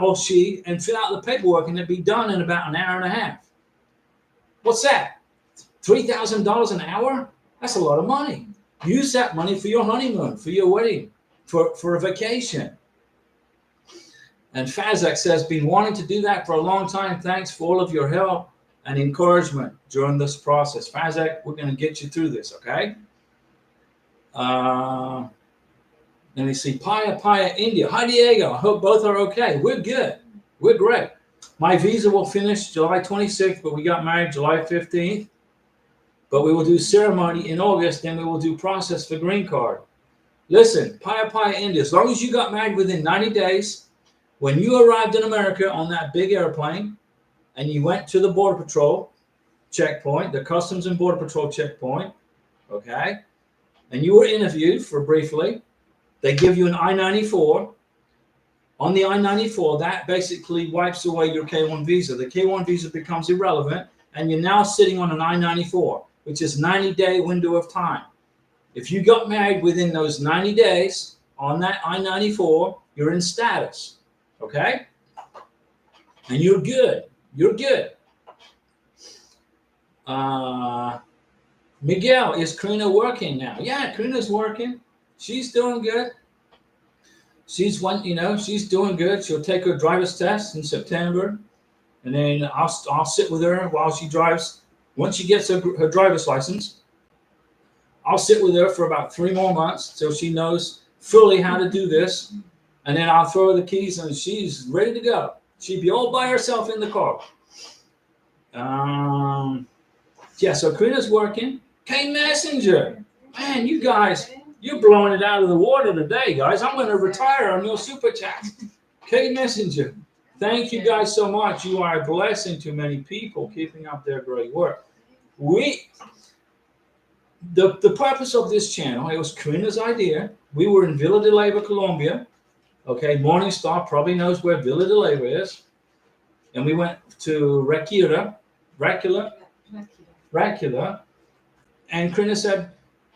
or she, and fill out the paperwork and it'll be done in about an hour and a half. What's that? $3,000 an hour? That's a lot of money. Use that money for your honeymoon, for your wedding, for a vacation. And Fazak says, been wanting to do that for a long time. Thanks for all of your help and encouragement during this process. Fazak, we're going to get you through this, okay? Let me see. Paya, India. Hi, Diego. I hope both are okay. We're good. We're great. My visa will finish July 26th, but we got married July 15th. But we will do ceremony in August, then we will do process for green card. Listen, Paya, India. As long as you got married within 90 days, when you arrived in America on that big airplane and you went to the Border Patrol checkpoint, the Customs and Border Patrol checkpoint, okay, and you were interviewed for briefly, they give you an I-94. On the I-94, that basically wipes away your K-1 visa. The K-1 visa becomes irrelevant, and you're now sitting on an I-94, which is 90-day window of time. If you got married within those 90 days on that I-94, you're in status. Okay? And you're good. You're good. Miguel, is Karina working now? Yeah, Karina's working. She's doing good. She's doing good. She'll take her driver's test in September. And then I'll sit with her while she drives. Once she gets her driver's license, I'll sit with her for about 3 more months till she knows fully how to do this. And then I'll throw her the keys and she's ready to go. She'd be all by herself in the car. Yeah, so Karina's working. K Messenger. Man, you guys, you're blowing it out of the water today, guys. I'm going to retire on your super chat. K Messenger. Thank you guys so much. You are a blessing to many people keeping up their great work. The purpose of this channel, it was Karina's idea. We were in Villa de Leyva, Colombia. Okay, Morningstar probably knows where Villa de Leyva is. And we went to Racula. And Karina said,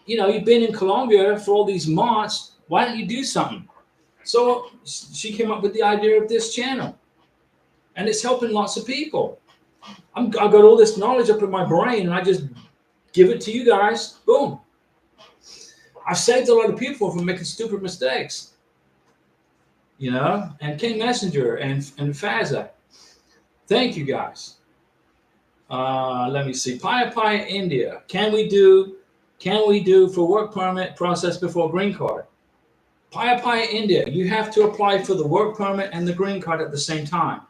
you've been in Colombia for all these months. Why don't you do something? So she came up with the idea of this channel. And it's helping lots of people. I've got all this knowledge up in my brain, and I just give it to you guys. Boom. I've saved a lot of people from making stupid mistakes. And King Messenger and Fazza. Thank you guys. Let me see. Paya, India. Can we do for work permit process before green card? Paya, India. You have to apply for the work permit and the green card at the same time.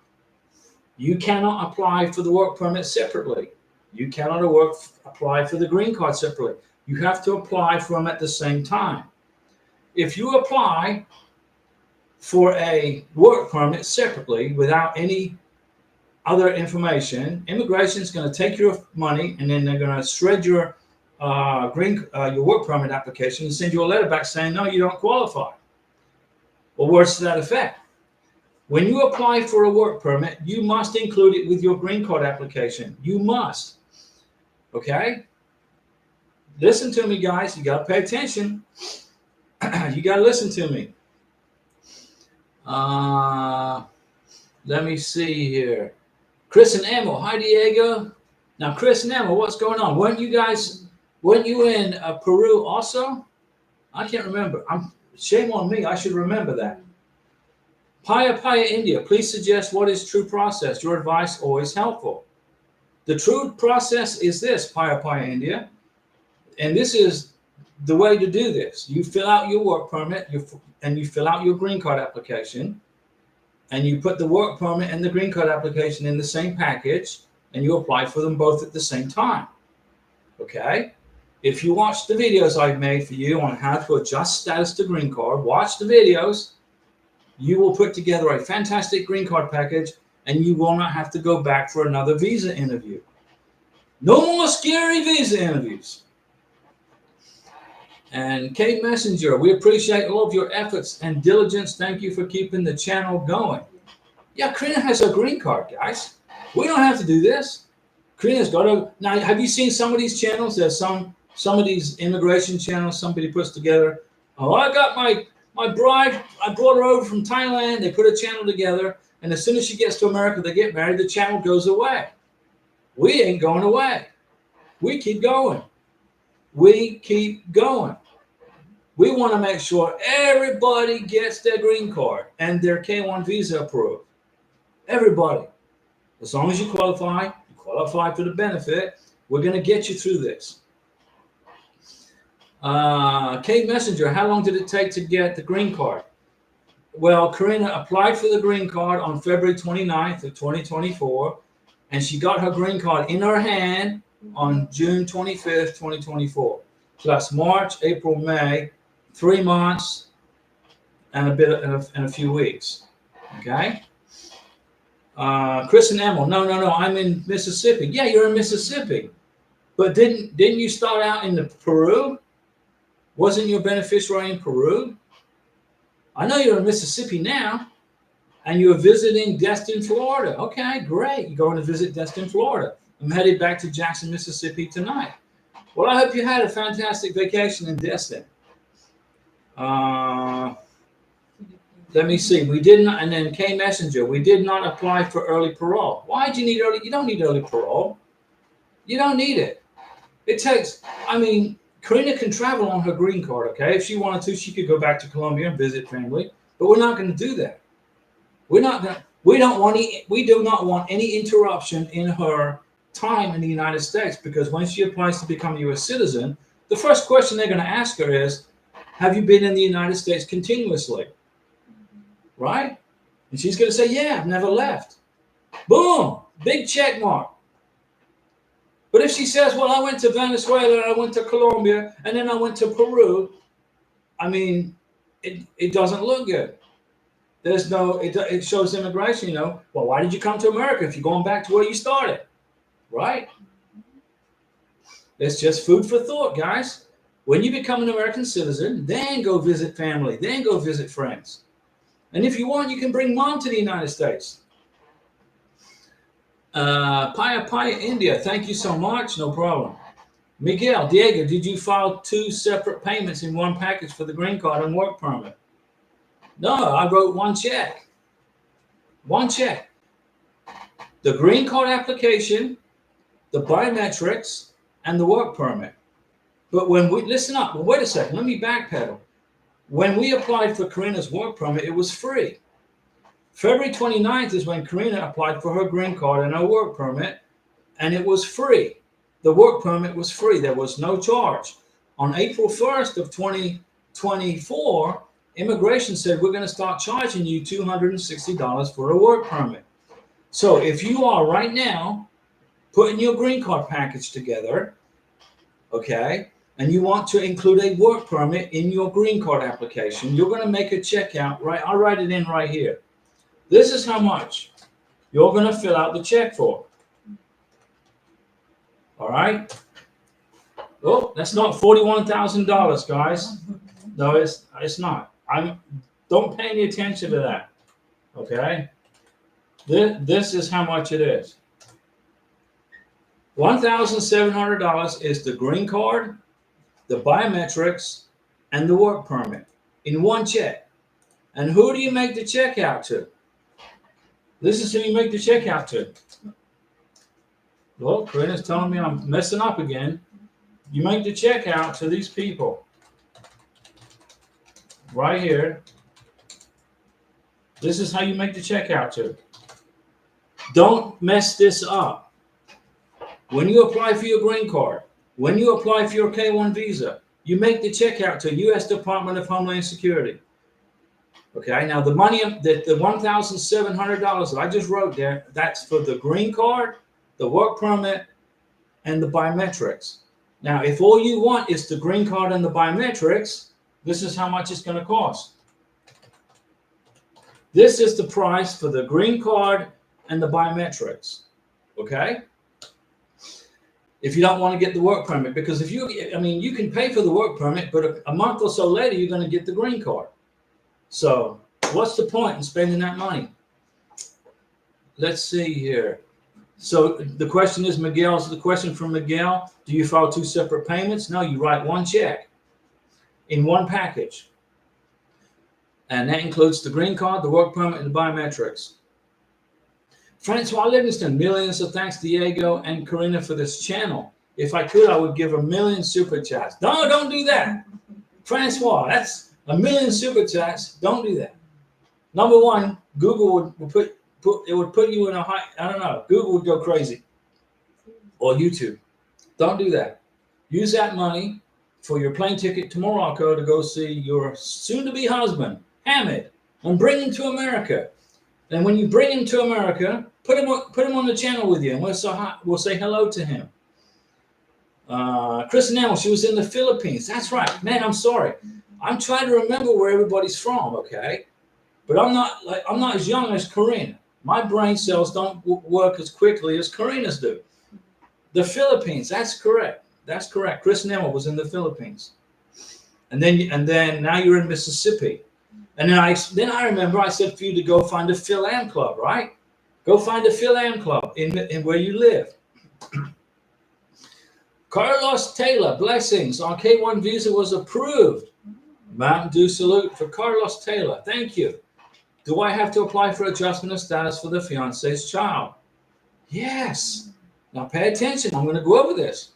You cannot apply for the work permit separately. You cannot apply for the green card separately. You have to apply for them at the same time. If you apply for a work permit separately without any other information, immigration is going to take your money and then they're going to shred your work permit application and send you a letter back saying, no, you don't qualify. Or words to that effect. When you apply for a work permit, you must include it with your green card application. You must. Okay? Listen to me, guys. You got to pay attention. You got to listen to me. Let me see here. Chris and Emil. Hi, Diego. Now, Chris and Emil, what's going on? Weren't you in Peru also? I can't remember. Shame on me. I should remember that. Paya, India, please suggest what is true process. Your advice always helpful. The true process is this, Paya, India. And this is the way to do this. You fill out your work permit and you fill out your green card application. And you put the work permit and the green card application in the same package. And you apply for them both at the same time. Okay? If you watch the videos I've made for you on how to adjust status to green card, watch the videos. You will put together a fantastic green card package and you will not have to go back for another visa interview. No more scary visa interviews. And Kate Messenger, we appreciate all of your efforts and diligence. Thank you for keeping the channel going. Yeah, Karina has her green card, guys. We don't have to do this. Karina's got to. Now, have you seen some of these channels? There's some of these immigration channels somebody puts together. Oh, I got my bride. I brought her over from Thailand. They put a channel together, and as soon as she gets to America, they get married. The channel goes away. We ain't going away. We keep going. We keep going. We want to make sure everybody gets their green card and their K1 visa approved. Everybody. As long as you qualify for the benefit, we're going to get you through this. Kate Messenger, how long did it take to get the green card? Well, Karina applied for the green card on February 29th of 2024, and she got her green card in her hand on June 25th, 2024. So that's March, April, May, 3 months and a few weeks. Okay. Chris and Emil, no, I'm in Mississippi. Yeah, you're in Mississippi, but didn't you start out in Peru? Wasn't your beneficiary in Peru? I know you're in Mississippi now, and you're visiting Destin, Florida. Okay, great. You're going to visit Destin, Florida. I'm headed back to Jackson, Mississippi tonight. Well, I hope you had a fantastic vacation in Destin. Let me see. We did not, and then K Messenger. We did not apply for early parole. Why do you need early? You don't need early parole. You don't need it. It takes. I mean, Karina can travel on her green card. Okay, if she wanted to, she could go back to Colombia and visit family. But we're not going to do that. We're not going. We don't want any. We do not want any interruption in her time in the United States, because when she applies to become a U.S. citizen, the first question they're going to ask her is, "Have you been in the United States continuously?" Right? And she's going to say, "Yeah, I've never left." Boom, big check mark. But if she says, "Well, I went to Venezuela, I went to Colombia, and then I went to Peru," I mean, it doesn't look good. There's no, it shows immigration, you know. Well, why did you come to America if you're going back to where you started? Right? It's just food for thought, guys. When you become an American citizen, then go visit family, then go visit friends. And if you want, you can bring mom to the United States. Paya India, thank you so much. No problem. Miguel, Diego, did you file 2 separate payments in one package for the green card and work permit? No, I wrote one check. One check. The green card application, the biometrics, and the work permit. But when we, listen up, well, wait a second, let me backpedal. When we applied for Karina's work permit, it was free. February 29th is when Karina applied for her green card and her work permit, and it was free. The work permit was free. There was no charge. On April 1st of 2024, immigration said, we're going to start charging you $260 for a work permit. So if you are right now putting your green card package together, okay, and you want to include a work permit in your green card application, you're going to make a check out, right? I'll write it in right here. This is how much you're going to fill out the check for. All right. Oh, that's not $41,000, guys. No, it's not. Don't pay any attention to that. Okay. This is how much it is. $1,700 is the green card, the biometrics, and the work permit in one check. And who do you make the check out to? This is who you make the check out to. Well, Karina's telling me I'm messing up again. You make the check out to these people. Right here. This is how you make the check out to. Don't mess this up. When you apply for your green card, when you apply for your K1 visa, you make the check out to U.S. Department of Homeland Security. Okay, now the money, the $1,700 that I just wrote there, that's for the green card, the work permit, and the biometrics. Now, if all you want is the green card and the biometrics, this is how much it's going to cost. This is the price for the green card and the biometrics. Okay? if you don't want to get the work permit. Because if you can pay for the work permit, but a month or so later, you're going to get the green card. So what's the point in spending that money? Let's see here. So the question is, the question from Miguel, do you file 2 separate payments? No, you write one check in one package. And that includes the green card, the work permit, and the biometrics. Francois Livingston, millions of thanks, Diego and Karina, for this channel. If I could, I would give 1 million super chats. No, don't do that. Francois, that's 1 million super chats. Don't do that. Number one, Google would put you in a high, I don't know, Google would go crazy. Or YouTube. Don't do that. Use that money for your plane ticket to Morocco to go see your soon-to-be husband, Hamid, and bring him to America. And when you bring him to America, put him on the channel with you, and we'll say hello to him. Chris Nell, she was in the Philippines. That's right. Man, I'm sorry. I'm trying to remember where everybody's from, okay? But I'm not as young as Karina. My brain cells don't work as quickly as Karina's do. The Philippines, that's correct. That's correct. Chris Nell was in the Philippines. And then now you're in Mississippi. And then I remember I said for you to go find a Phil Am Club, right? Go find a Phil Am Club in where you live. Carlos Taylor, blessings. Our K1 visa was approved. Mountain Dew salute for Carlos Taylor. Thank you. Do I have to apply for adjustment of status for the fiance's child? Yes. Now pay attention. I'm going to go over this.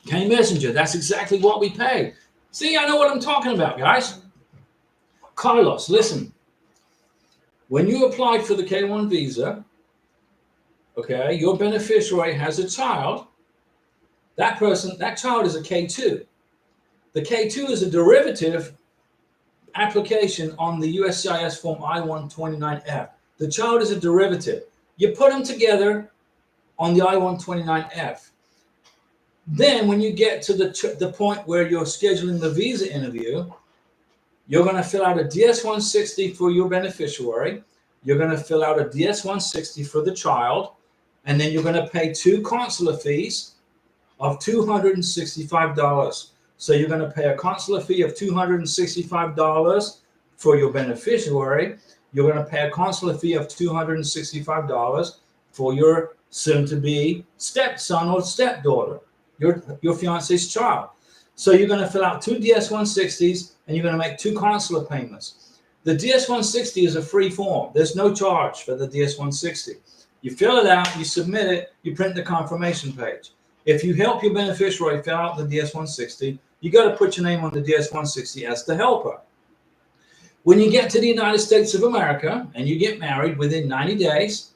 K Messenger, that's exactly what we pay. See, I know what I'm talking about, guys. Carlos, listen. When you applied for the K1 visa, okay, your beneficiary has a child. That child is a K2. The K2 is a derivative application on the USCIS form I-129F. The child is a derivative. You put them together on the I-129F. Then when you get to the point where you're scheduling the visa interview, you're going to fill out a DS-160 for your beneficiary. You're going to fill out a DS-160 for the child. And then you're going to pay 2 consular fees of $265. So you're going to pay a consular fee of $265 for your beneficiary. You're going to pay a consular fee of $265 for your soon-to-be stepson or stepdaughter, your fiance's child. So you're going to fill out 2 DS-160s and you're going to make 2 consular payments. The DS-160 is a free form. There's no charge for the DS-160. You fill it out, you submit it, you print the confirmation page. If you help your beneficiary fill out the DS-160, you got to put your name on the DS-160 as the helper. When you get to the United States of America and you get married within 90 days,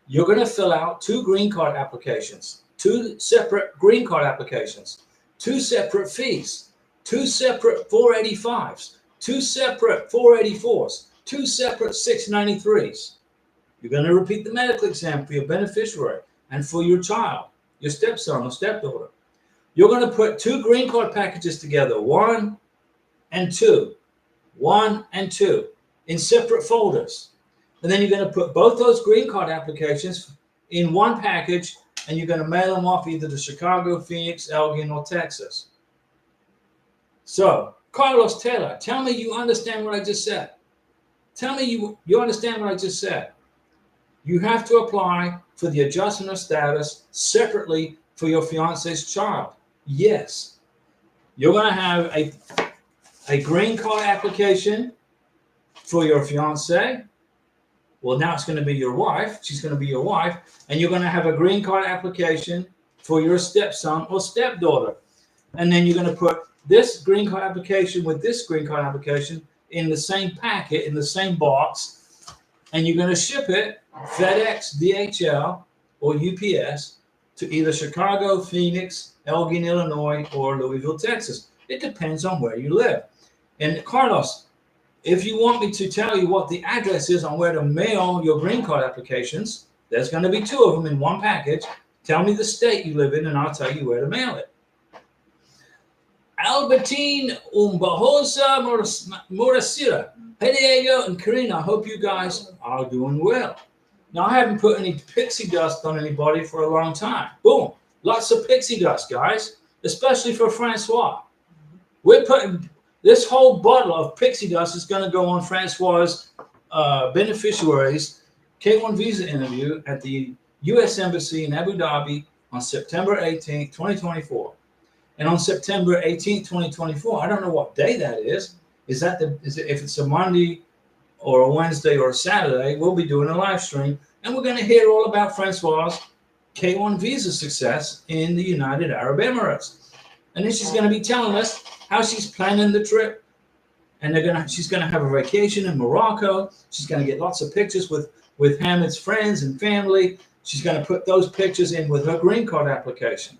you're going to fill out 2 green card applications, 2 separate green card applications, 2 separate fees, 2 separate 485s, 2 separate 484s, 2 separate 693s. You're going to repeat the medical exam for your beneficiary and for your child, your stepson or stepdaughter. You're going to put 2 green card packages together, 1 and 2, 1 and 2, in separate folders. And then you're going to put both those green card applications in one package, and you're going to mail them off either to Chicago, Phoenix, Elgin, or Texas. So, Carlos Taylor, tell me you understand what I just said. Tell me you understand what I just said. You have to apply for the adjustment of status separately for your fiance's child. Yes. You're going to have a green card application for your fiance. Well, now it's going to be your wife. She's going to be your wife. And you're going to have a green card application for your stepson or stepdaughter. And then you're going to put this green card application with this green card application in the same packet, in the same box. And you're going to ship it FedEx, DHL, or UPS to either Chicago, Phoenix, Elgin, Illinois, or Louisville, Texas. It depends on where you live. And Carlos, if you want me to tell you what the address is on where to mail your green card applications, there's going to be 2 of them in one package. Tell me the state you live in, and I'll tell you where to mail it. Albertine Umbahosa Morasira. Hey, Diego and Karina, I hope you guys are doing well. Now, I haven't put any pixie dust on anybody for a long time. Boom. Lots of pixie dust, guys, especially for Francois. We're putting this whole bottle of pixie dust is going to go on Francois's beneficiaries K1 visa interview at the U.S. Embassy in Abu Dhabi on September 18th, 2024. And on September 18th, 2024, I don't know what day that is. Is it, if it's a Monday or a Wednesday or a Saturday, we'll be doing a live stream, and we're going to hear all about Francois's K1 visa success in the United Arab Emirates. And then she's going to be telling us how she's planning the trip. And she's going to have a vacation in Morocco. She's going to get lots of pictures with Hamid's friends and family. She's going to put those pictures in with her green card application.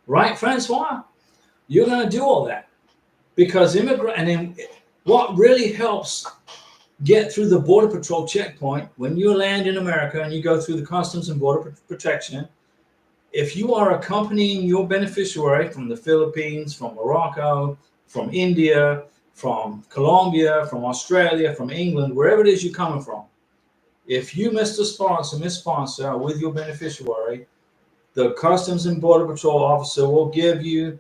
Right, Francois? You're going to do all that. Because and then what really helps get through the Border Patrol checkpoint when you land in America and you go through the Customs and Border Protection, if you are accompanying your beneficiary from the Philippines, from Morocco, from India, from Colombia, from Australia, from England, wherever it is you're coming from, if you, Mr. Sponsor, Miss Sponsor, are with your beneficiary, the Customs and Border Patrol officer will give you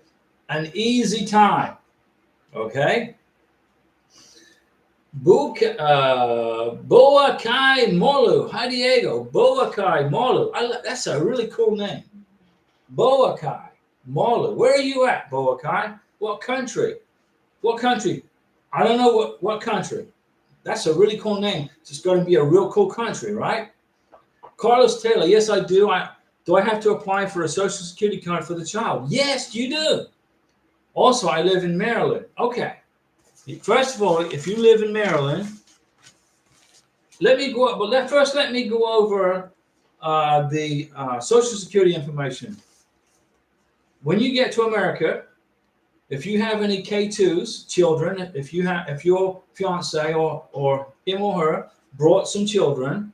an easy time. Okay? Boakai Molu. Hi, Diego. Boakai Molu. That's a really cool name. Boakai Molu. Where are you at, Boakai? What country? What country? I don't know what country. That's a really cool name. It's going to be a real cool country, right? Carlos Taylor. Yes, I do. Do I have to apply for a Social Security card for the child? Yes, you do. Also, I live in Maryland. Okay. First of all, if you live in Maryland, let me go over the Social Security information. When you get to America, if you have any K2s, children, if your fiance or him or her brought some children,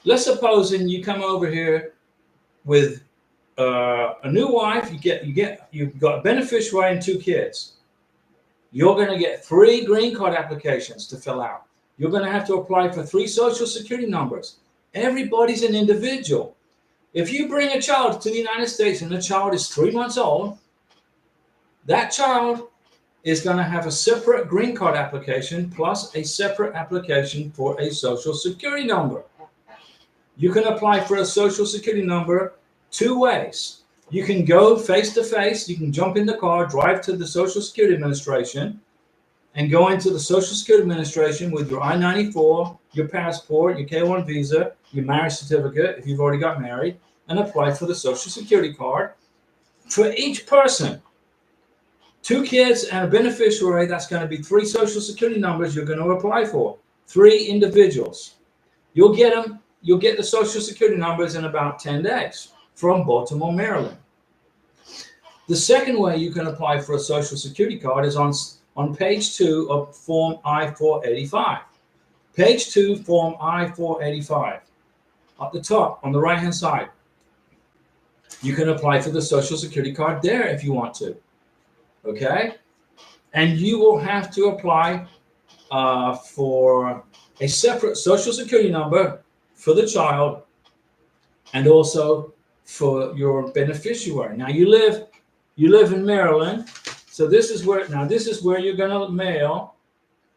let's suppose you come over here with a new wife, you've got a beneficiary and 2 kids. You're going to get 3 green card applications to fill out. You're going to have to apply for 3 Social Security numbers. Everybody's an individual. If you bring a child to the United States and the child is 3 months old, that child is going to have a separate green card application plus a separate application for a Social Security number. You can apply for a Social Security number 2 ways. You can go face to face. You can jump in the car, drive to the Social Security Administration, and go into the Social Security Administration with your I-94, your passport, your K-1 visa, your marriage certificate, if you've already got married, and apply for the Social Security card. For each person, 2 kids and a beneficiary, that's going to be 3 Social Security numbers you're going to apply for. 3 individuals. You'll get them. You'll get the Social Security numbers in about 10 days from Baltimore, Maryland. The second way you can apply for a Social Security card is on page 2 of Form I-485. Page 2, Form I-485. At the top, on the right-hand side, you can apply for the Social Security card there if you want to. Okay? And you will have to apply for a separate Social Security number for the child and also for your beneficiary. Now you live in Maryland, so this is where you're going to mail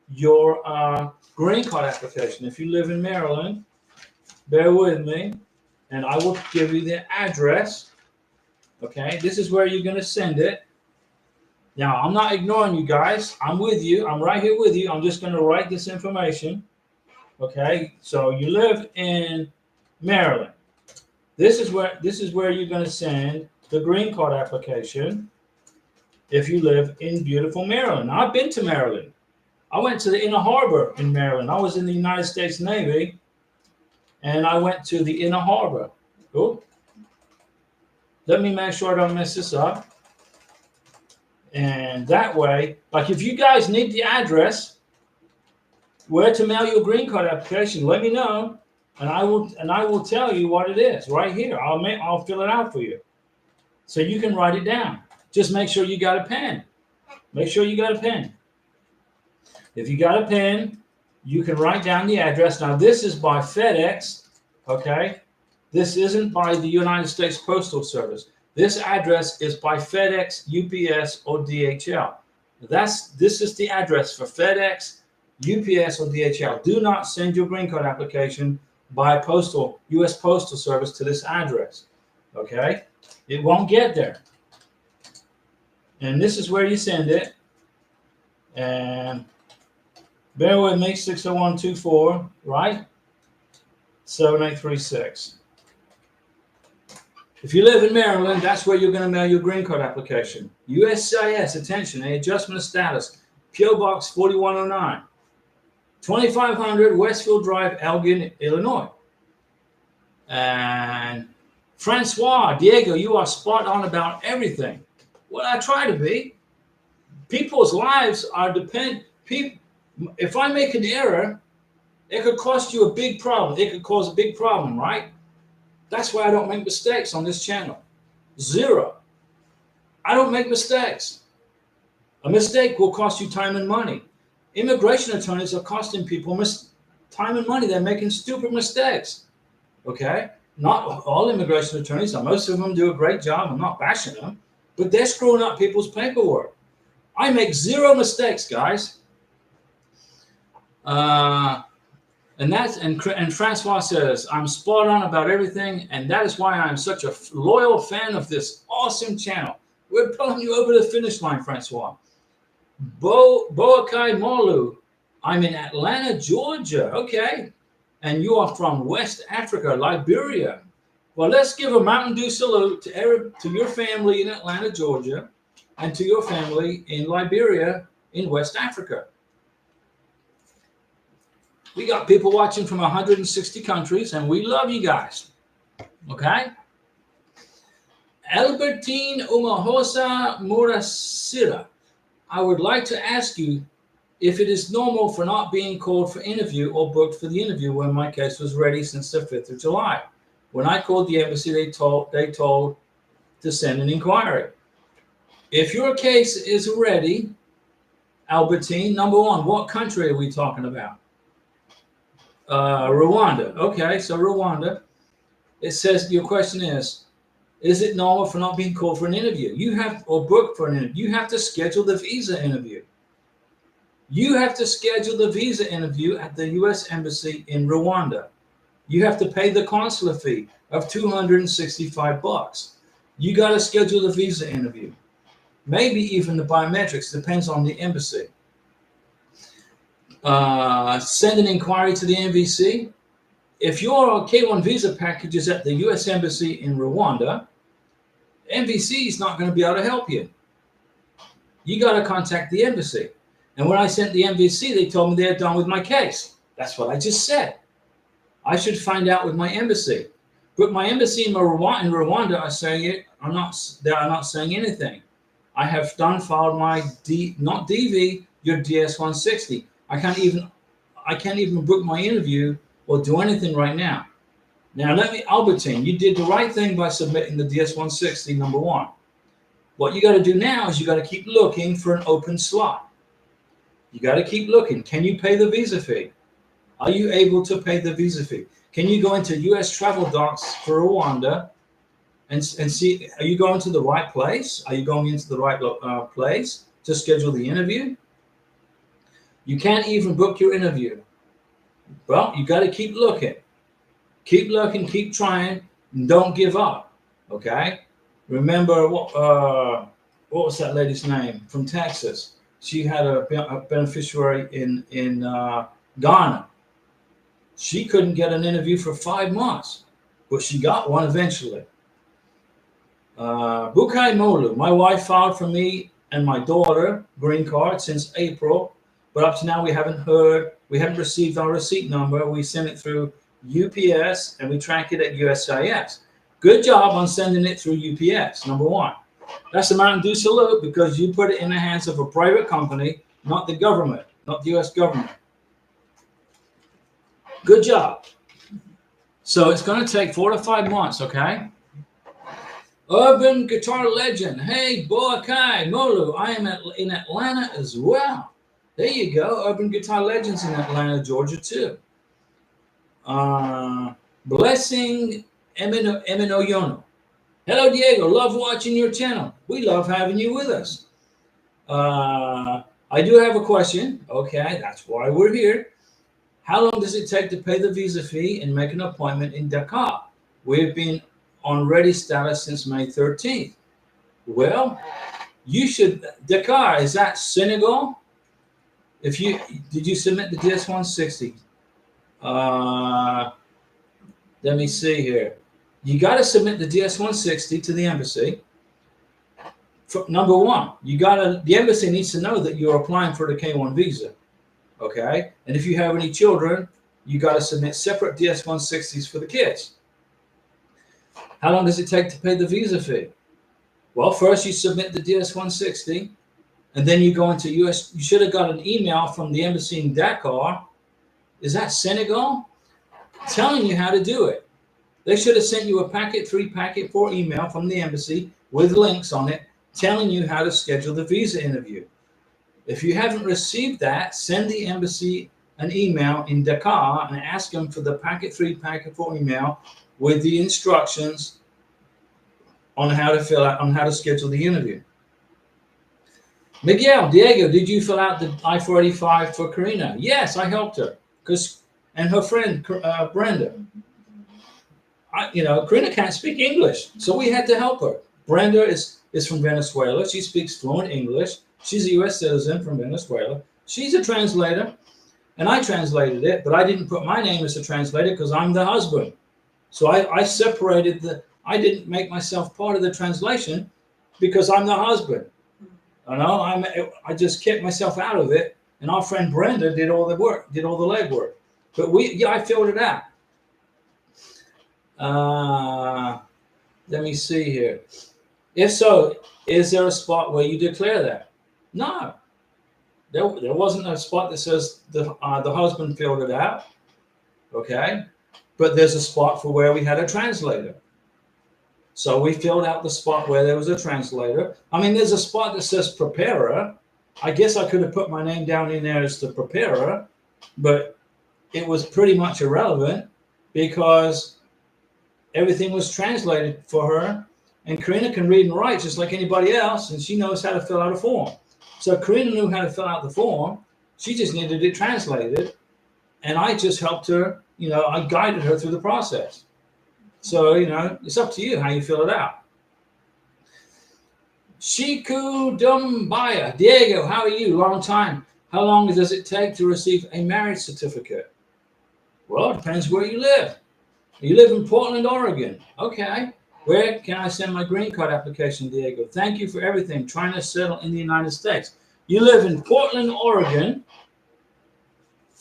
your green card application. If you live in Maryland, bear with me, and I will give you the address. Okay, this is where you're going to send it. Now, I'm not ignoring you guys. I'm with you. I'm right here with you. I'm just going to write this information. Okay, so you live in Maryland. This is where you're going to send the green card application if you live in beautiful Maryland. Now, I've been to Maryland. I went to the Inner Harbor in Maryland. I was in the United States Navy, and I went to the Inner Harbor. Cool. Let me make sure I don't mess this up. And that way, like if you guys need the address where to mail your green card application, let me know, and I will tell you what it is right here. I'll fill it out for you, so you can write it down. Just make sure you got a pen. Make sure you got a pen. If you got a pen, you can write down the address. Now, this is by FedEx, okay? This isn't by the United States Postal Service. This address is by FedEx, UPS, or DHL. This is the address for FedEx, UPS, or DHL. Do not send your green card application by U.S. Postal Service to this address, okay? It won't get there. And this is where you send it. And bear with me, 60124, right? 7836. If you live in Maryland, that's where you're going to mail your green card application. USCIS, attention, a adjustment of status, P.O. Box 4109, 2500 Westfield Drive, Elgin, Illinois. And Francois, Diego, you are spot on about everything. Well, I try to be. People's lives are if I make an error, it could cost you a big problem. It could cause a big problem, right? That's why I don't make mistakes on this channel. Zero. I don't make mistakes. A mistake will cost you time and money. Immigration attorneys are costing people time and money. They're making stupid mistakes. Okay? Not all immigration attorneys, most of them do a great job. I'm not bashing them, but they're screwing up people's paperwork. I make zero mistakes, guys. And Francois says, I'm spot on about everything, and that is why I'm such a loyal fan of this awesome channel. We're pulling you over the finish line, Francois. Boakai Molu, I'm in Atlanta, Georgia. Okay. And you are from West Africa, Liberia. Well, let's give a Mountain Dew salute to your family in Atlanta, Georgia, and to your family in Liberia in West Africa. We got people watching from 160 countries, and we love you guys. Okay? Albertine Umahosa Murasira, I would like to ask you if it is normal for not being called for interview or booked for the interview when my case was ready since the 5th of July. When I called the embassy, they told to send an inquiry. If your case is ready, Albertine, number one, what country are we talking about? Rwanda. Okay, so Rwanda. It says your question is it normal for not being called for an interview? Or booked for an interview? You have to schedule the visa interview. You have to schedule the visa interview at the U.S. Embassy in Rwanda. You have to pay the consular fee of $265. You got to schedule the visa interview. Maybe even the biometrics, depends on the embassy. Send an inquiry to the NVC. If your K1 visa package is at the U.S. Embassy in Rwanda, NVC is not going to be able to help you. You got to contact the embassy. And when I sent the NVC, they told me they're done with my case. That's what I just said. I should find out with my embassy. But my embassy in Rwanda are saying it. They are not saying anything. I have filed my not DV, your DS-160. I can't even book my interview or do anything right now. Now Albertine, you did the right thing by submitting the DS-160, number one. What you got to do now is you got to keep looking for an open slot. You got to keep looking. Can you pay the visa fee? Are you able to pay the visa fee? Can you go into U.S. travel docs for Rwanda and see, are you going to the right place? Are you going into the right place to schedule the interview? You can't even book your interview. Well, you got to keep looking. Keep looking, keep trying, and don't give up, okay? Remember, what was that lady's name from Texas? She had a beneficiary in Ghana. She couldn't get an interview for 5 months, but she got one eventually. Bukai Molu, my wife filed for me and my daughter green card since April, but up to now we haven't received our receipt number. We sent it through UPS and we track it at USCIS. Good job on sending it through UPS, number one. That's a Mountain Dew salute because you put it in the hands of a private company, not the government, not the US government. Good job. So it's going to take 4 to 5 months, okay? Urban Guitar Legend. Hey, Boakai Molu, I am in Atlanta as well. There you go. Urban Guitar Legends in Atlanta, Georgia, too. Blessing Eminoyono. Hello, Diego. Love watching your channel. We love having you with us. I do have a question. Okay, that's why we're here. How long does it take to pay the visa fee and make an appointment in Dakar? We've been on ready status since May 13th. Well, you should. Dakar, is that Senegal? Did you submit the DS-160? Let me see here. You got to submit the DS-160 to the embassy. Number one, the embassy needs to know that you're applying for the K1 visa. Okay, and if you have any children, you got to submit separate DS-160s for the kids. How long does it take to pay the visa fee? Well, first you submit the DS-160, and then you go into US. You should have got an email from the embassy in Dakar. Is that Senegal? Telling you how to do it. They should have sent you a packet 3, packet 4 email from the embassy with links on it telling you how to schedule the visa interview. If you haven't received that, send the embassy an email in Dakar and ask them for the packet 3, packet 4 email with the instructions on how to schedule the interview. Miguel, Diego, did you fill out the I-485 for Karina? Yes, I helped her and her friend Brenda. Karina can't speak English, so we had to help her. Brenda is from Venezuela. She speaks fluent English. She's a U.S. citizen from Venezuela. She's a translator, and I translated it, but I didn't put my name as a translator because I'm the husband. So I separated I didn't make myself part of the translation because I'm the husband. I just kept myself out of it, and our friend Brenda did all the work, did all the legwork. But I filled it out. Let me see here. If so, is there a spot where you declare that? No. There wasn't a spot that says the husband filled it out. Okay? But there's a spot for where we had a translator. So we filled out the spot where there was a translator. I mean, there's a spot that says preparer. I guess I could have put my name down in there as the preparer, but it was pretty much irrelevant because everything was translated for her. And Karina can read and write just like anybody else, and she knows how to fill out a form. So Karina knew how to fill out the form. She just needed it translated, and I just helped her. I guided her through the process. So, it's up to you how you fill it out. Shiku Dumbaya. Diego, how are you? Long time. How long does it take to receive a marriage certificate? Well, it depends where you live. You live in Portland, Oregon. Okay. Where can I send my green card application, Diego? Thank you for everything. Trying to settle in the United States. You live in Portland, Oregon,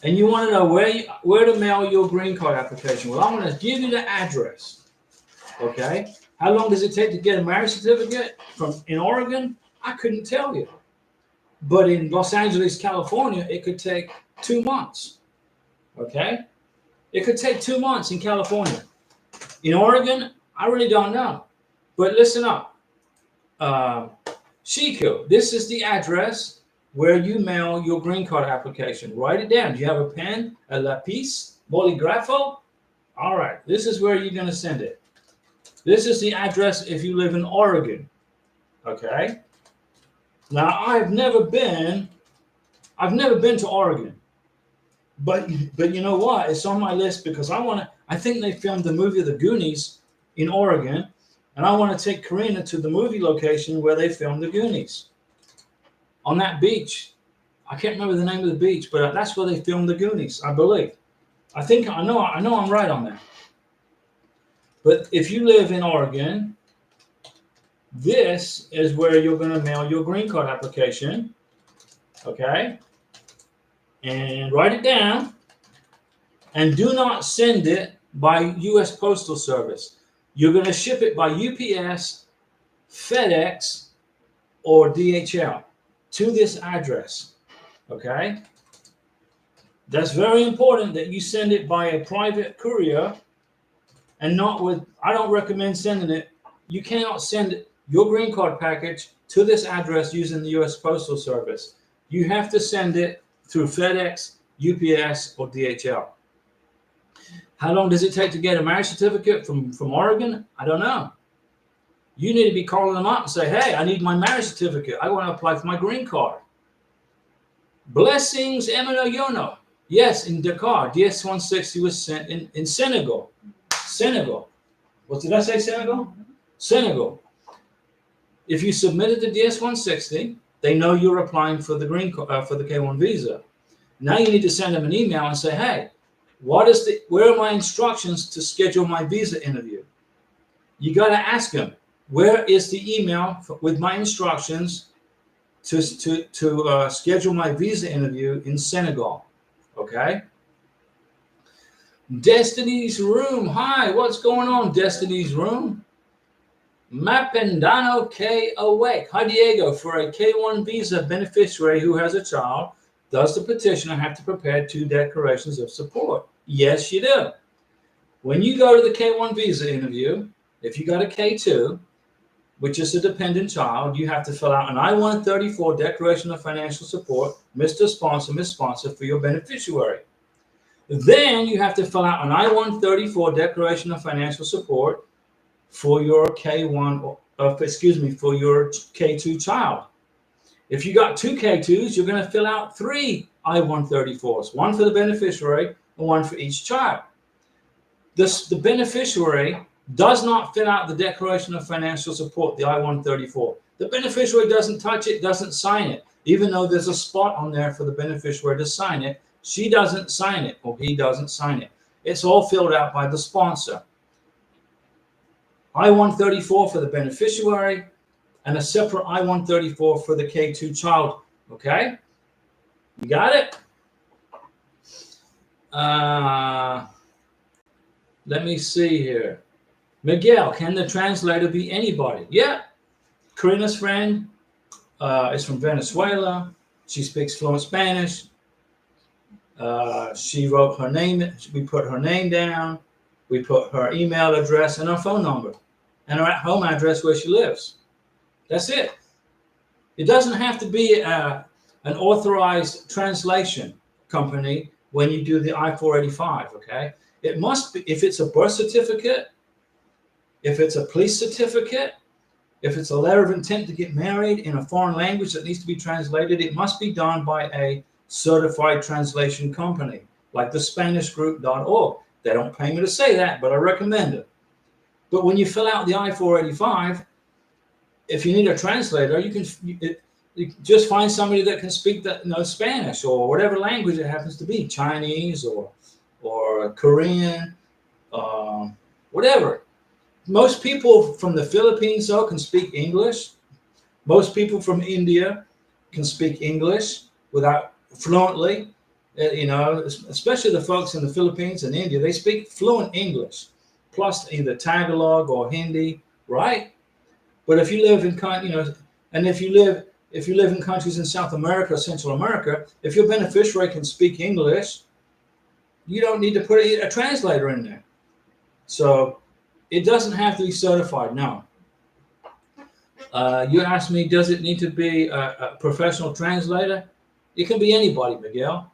and you want to know where to mail your green card application. Well, I'm going to give you the address. Okay? How long does it take to get a marriage certificate in Oregon? I couldn't tell you. But in Los Angeles, California, it could take 2 months. Okay? It could take 2 months in California. In Oregon, I really don't know. But listen up. Shiku, this is the address where you mail your green card application. Write it down. Do you have a pen, a lapis, boligrafo? All right. This is where you're going to send it. This is the address if you live in Oregon. Okay? Now, I've never been to Oregon. But you know what? It's on my list because I think they filmed the movie The Goonies in Oregon, and I want to take Karina to the movie location where they filmed The Goonies. On that beach. I can't remember the name of the beach, but that's where they filmed The Goonies, I believe. I know I'm right on that. But if you live in Oregon, this is where you're going to mail your green card application. Okay? And write it down. And do not send it by U.S. Postal Service. You're going to ship it by UPS, FedEx, or DHL to this address. Okay? That's very important that you send it by a private courier and not with, I don't recommend sending it. You cannot send your green card package to this address using the U.S. Postal Service. You have to send it through FedEx, UPS, or DHL. How long does it take to get a marriage certificate from Oregon? I don't know. You need to be calling them up and say, hey, I need my marriage certificate. I want to apply for my green card. Blessings, Emmanuel Yono. Yes, in Dakar. DS-160 was sent in Senegal. Senegal. What did I say, Senegal? Senegal. If you submitted the DS-160, they know you're applying for the for the K1 visa. Now you need to send them an email and say, hey, where are my instructions to schedule my visa interview? You got to ask them, where is the email with my instructions to schedule my visa interview in Senegal? Okay. Destiny's Room. Hi, what's going on, Destiny's Room? Mapendano K Awake. Hi, Diego. For a K1 visa beneficiary who has a child, does the petitioner have to prepare 2 declarations of support? Yes, you do. When you go to the K1 visa interview, if you got a K2, which is a dependent child, you have to fill out an I-134 declaration of financial support, Mr. Sponsor, Ms. Sponsor, for your beneficiary. Then you have to fill out an I-134 declaration of financial support for your K1, for your K2 child. If you got 2 K2s, you're going to fill out 3 I-134s, one for the beneficiary and one for each child. The beneficiary does not fill out the declaration of financial support, the I-134. The beneficiary doesn't touch it, doesn't sign it. Even though there's a spot on there for the beneficiary to sign it, she doesn't sign it or he doesn't sign it. It's all filled out by the sponsor. I-134 for the beneficiary and a separate I-134 for the K2 child. Okay? You got it? Let me see here. Miguel, can the translator be anybody? Yeah. Karina's friend is from Venezuela. She speaks fluent Spanish. She wrote her name. We put her name down. We put her email address and her phone number and her home address where she lives. That's it. It doesn't have to be an authorized translation company when you do the I-485, okay? It must be, if it's a birth certificate, if it's a police certificate, if it's a letter of intent to get married in a foreign language that needs to be translated, it must be done by a certified translation company, like the SpanishGroup.org. They don't pay me to say that, but I recommend it. But when you fill out the I-485, if you need a translator, you just find somebody that can speak Spanish or whatever language it happens to be, Chinese or Korean, whatever. Most people from the Philippines, though, can speak English. Most people from India can speak English without fluently. Especially the folks in the Philippines and India, they speak fluent English, plus either Tagalog or Hindi, right? But if you live in, and if you live in countries in South America, Central America, if your beneficiary can speak English, you don't need to put a translator in there. So it doesn't have to be certified. No. You asked me, does it need to be a professional translator? It can be anybody, Miguel.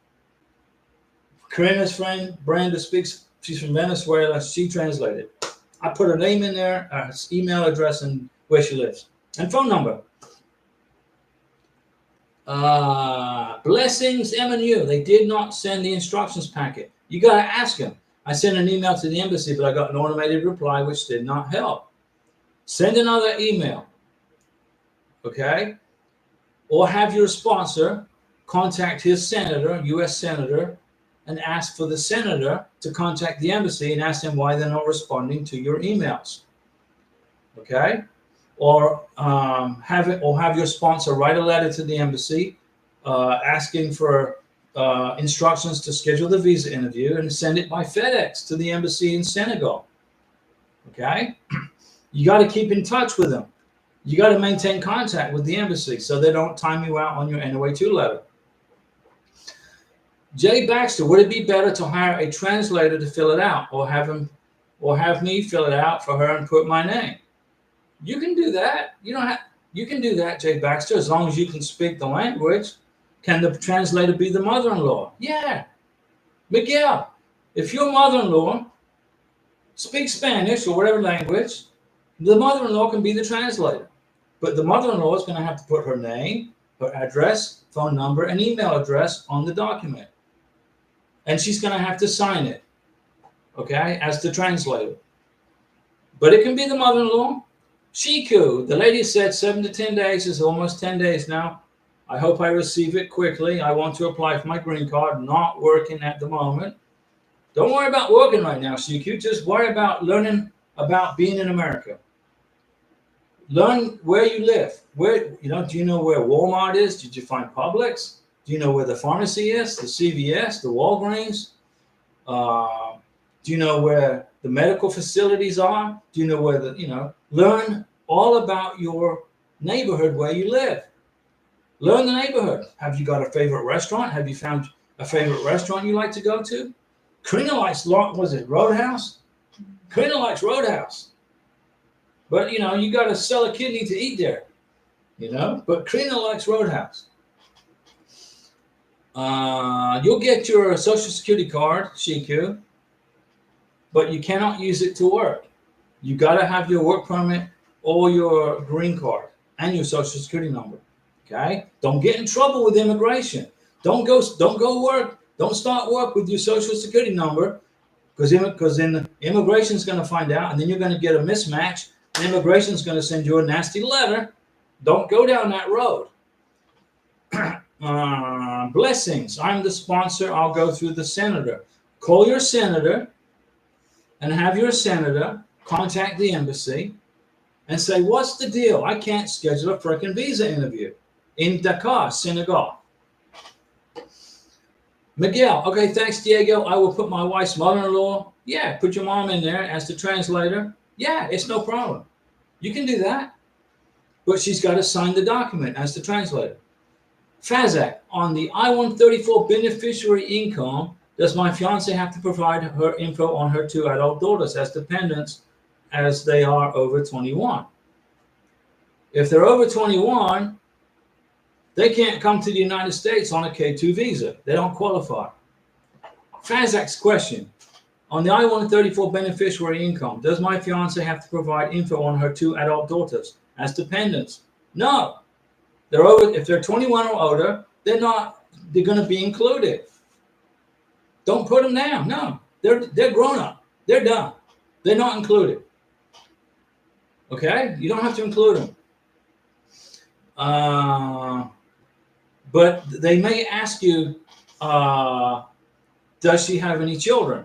Karina's friend, Brenda speaks, she's from Venezuela. She translated. I put her name in there, her email address, and where she lives, and phone number. Blessings, M&U. They did not send the instructions packet. You got to ask them. I sent an email to the embassy, but I got an automated reply, which did not help. Send another email, okay? Or have your sponsor contact his senator, U.S. senator, and ask for the senator to contact the embassy and ask them why they're not responding to your emails, okay? Or have your sponsor write a letter to the embassy asking for instructions to schedule the visa interview and send it by FedEx to the embassy in Senegal. Okay? You got to keep in touch with them. You got to maintain contact with the embassy so they don't time you out on your NOA2 letter. Jay Baxter, would it be better to hire a translator to fill it out or have me fill it out for her and put my name? You can do that. You can do that, Jay Baxter, as long as you can speak the language. Can the translator be the mother-in-law? Yeah. Miguel, if your mother-in-law speaks Spanish or whatever language, the mother-in-law can be the translator. But the mother-in-law is going to have to put her name, her address, phone number, and email address on the document. And she's going to have to sign it, okay, as the translator. But it can be the mother-in-law. Shiku, the lady said 7 to 10 days is almost 10 days now. I hope I receive it quickly. I want to apply for my green card, not working at the moment. Don't worry about working right now, Shiku. Just worry about learning about being in America. Learn where you live. Do you know where Walmart is? Did you find Publix? Do you know where the pharmacy is? The CVS, the Walgreens? Do you know where the medical facilities are? Do you know where learn all about your neighborhood where you live. Learn the neighborhood. Have you got a favorite restaurant? Have you found a favorite restaurant you like to go to? Karina likes, was it Roadhouse? Karina likes Roadhouse. But, you got to sell a kidney to eat there, But Karina likes Roadhouse. You'll get your Social Security card, Shiku, but you cannot use it to work. You got to have your work permit or your green card and your Social Security number. Okay? Don't get in trouble with immigration. Don't go work. Don't start work with your Social Security number because then immigration is going to find out, and then you're going to get a mismatch. And immigration is going to send you a nasty letter. Don't go down that road. Blessings. I'm the sponsor. I'll go through the senator. Call your senator and have your senator contact the embassy and say, what's the deal? I can't schedule a freaking visa interview in Dakar, Senegal. Miguel, okay, thanks, Diego. I will put my wife's mother-in-law. Yeah, put your mom in there as the translator. Yeah, it's no problem. You can do that. But she's got to sign the document as the translator. Fazak, on the I-134 beneficiary income, does my fiance have to provide her info on her 2 adult daughters as dependents as they are over 21? If they're over 21, they can't come to the United States on a K-2 visa. They don't qualify. Fazak's question, on the I-134 beneficiary income, does my fiance have to provide info on her 2 adult daughters as dependents? No. If they're 21 or older, they're going to be included. Don't put them down. No, they're grown up. They're done. They're not included. Okay? You don't have to include them. But they may ask you, does she have any children?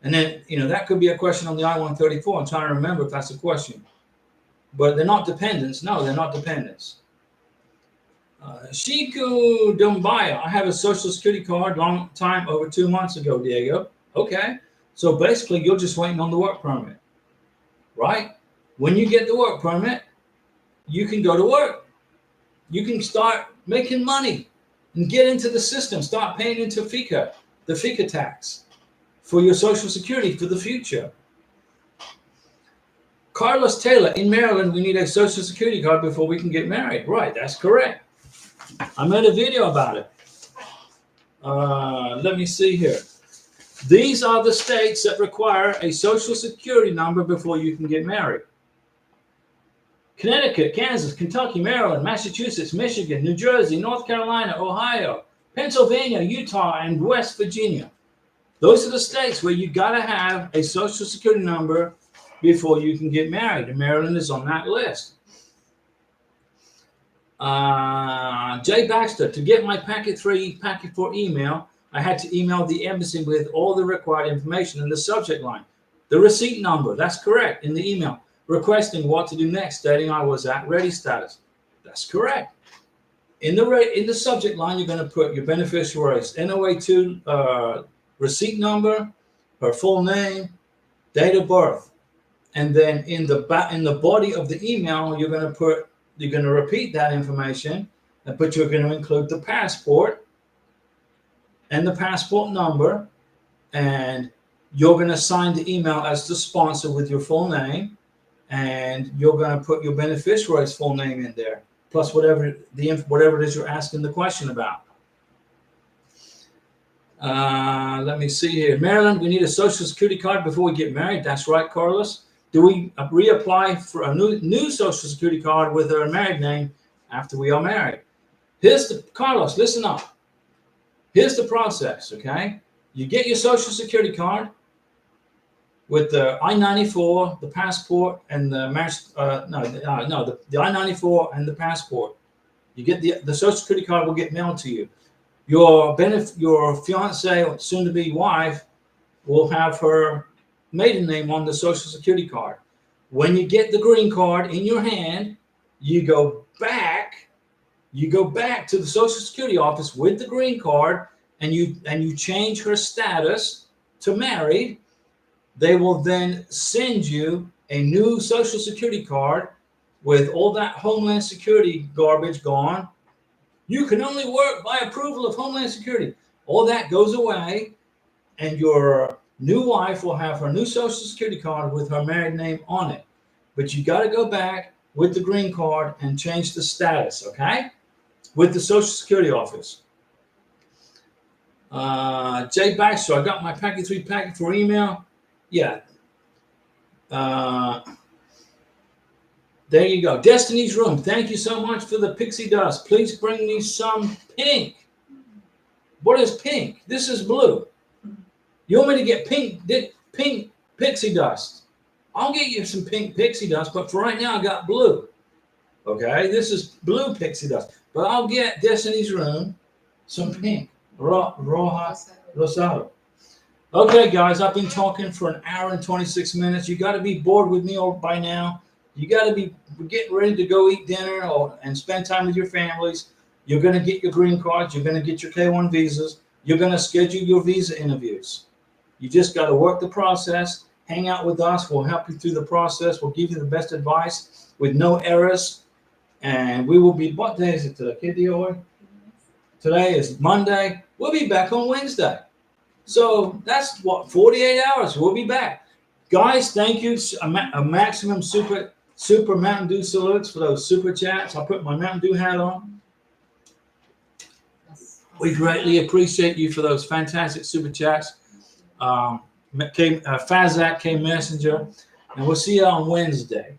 And then, that could be a question on the I-134. I'm trying to remember if that's a question. But they're not dependents. No, they're not dependents. Shiku Dumbaya, I have a Social Security card long time, over 2 months ago, Diego. Okay. So basically, you're just waiting on the work permit, right? When you get the work permit, you can go to work. You can start making money and get into the system. Start paying into FICA, the FICA tax for your Social Security for the future. Carlos Taylor, in Maryland, we need a Social Security card before we can get married. Right, that's correct. I made a video about it. Let me see here. These are the states that require a Social Security number before you can get married. Connecticut, Kansas, Kentucky, Maryland, Massachusetts, Michigan, New Jersey, North Carolina, Ohio, Pennsylvania, Utah, and West Virginia. Those are the states where you got to have a Social Security number before you can get married. And Maryland is on that list. Jay Baxter, to get my packet 3, packet 4 email, I had to email the embassy with all the required information in the subject line. The receipt number, that's correct, in the email. Requesting what to do next, stating I was at ready status. That's correct. In the subject line, you're going to put your beneficiary's NOA2 receipt number, her full name, date of birth, and then in the body of the email, you're going to repeat that information, but you're going to include the passport and the passport number, and you're going to sign the email as the sponsor with your full name, and you're going to put your beneficiary's full name in there. plus whatever it is you're asking the question about. Let me see here. Maryland, we need a social security card before we get married. That's right, Carlos. Do we reapply for a new social security card with our married name after we are married? Carlos, listen up. Here's the process, okay? You get your social security card with the I-94, the passport, and the the I-94 and the passport. You get the social security card will get mailed to you. Your fiance or soon-to-be wife will have her maiden name on the social security card. When you get the green card in your hand, you go back to the social security office with the green card, and you change her status to married. They will then send you a new social security card with all that Homeland Security garbage gone. You can only work by approval of Homeland Security. All that goes away, and your new wife will have her new social security card with her married name on it. But you got to go back with the green card and change the status, okay? With the Social Security office. Jay Baxter, I got my packet 3 packet for email. Yeah. There you go. Destiny's Room. Thank you so much for the pixie dust. Please bring me some pink. What is pink? This is blue. You want me to get pink pixie dust? I'll get you some pink pixie dust, but for right now I got blue. Okay, this is blue pixie dust. But I'll get Destiny's Room some pink. Rosado. Okay, guys, I've been talking for an hour and 26 minutes. You got to be bored with me by now. You got to be getting ready to go eat dinner and spend time with your families. You're going to get your green cards. You're going to get your K-1 visas. You're going to schedule your visa interviews. You just got to work the process. Hang out with us. We'll help you through the process. We'll give you the best advice with no errors. And we will be, what day is it today? Today is Monday. We'll be back on Wednesday. So that's 48 hours. We'll be back. Guys, thank you. A maximum super Mountain Dew salutes for those super chats. I'll put my Mountain Dew hat on. We greatly appreciate you for those fantastic super chats. Fazak K Messenger. And we'll see you on Wednesday.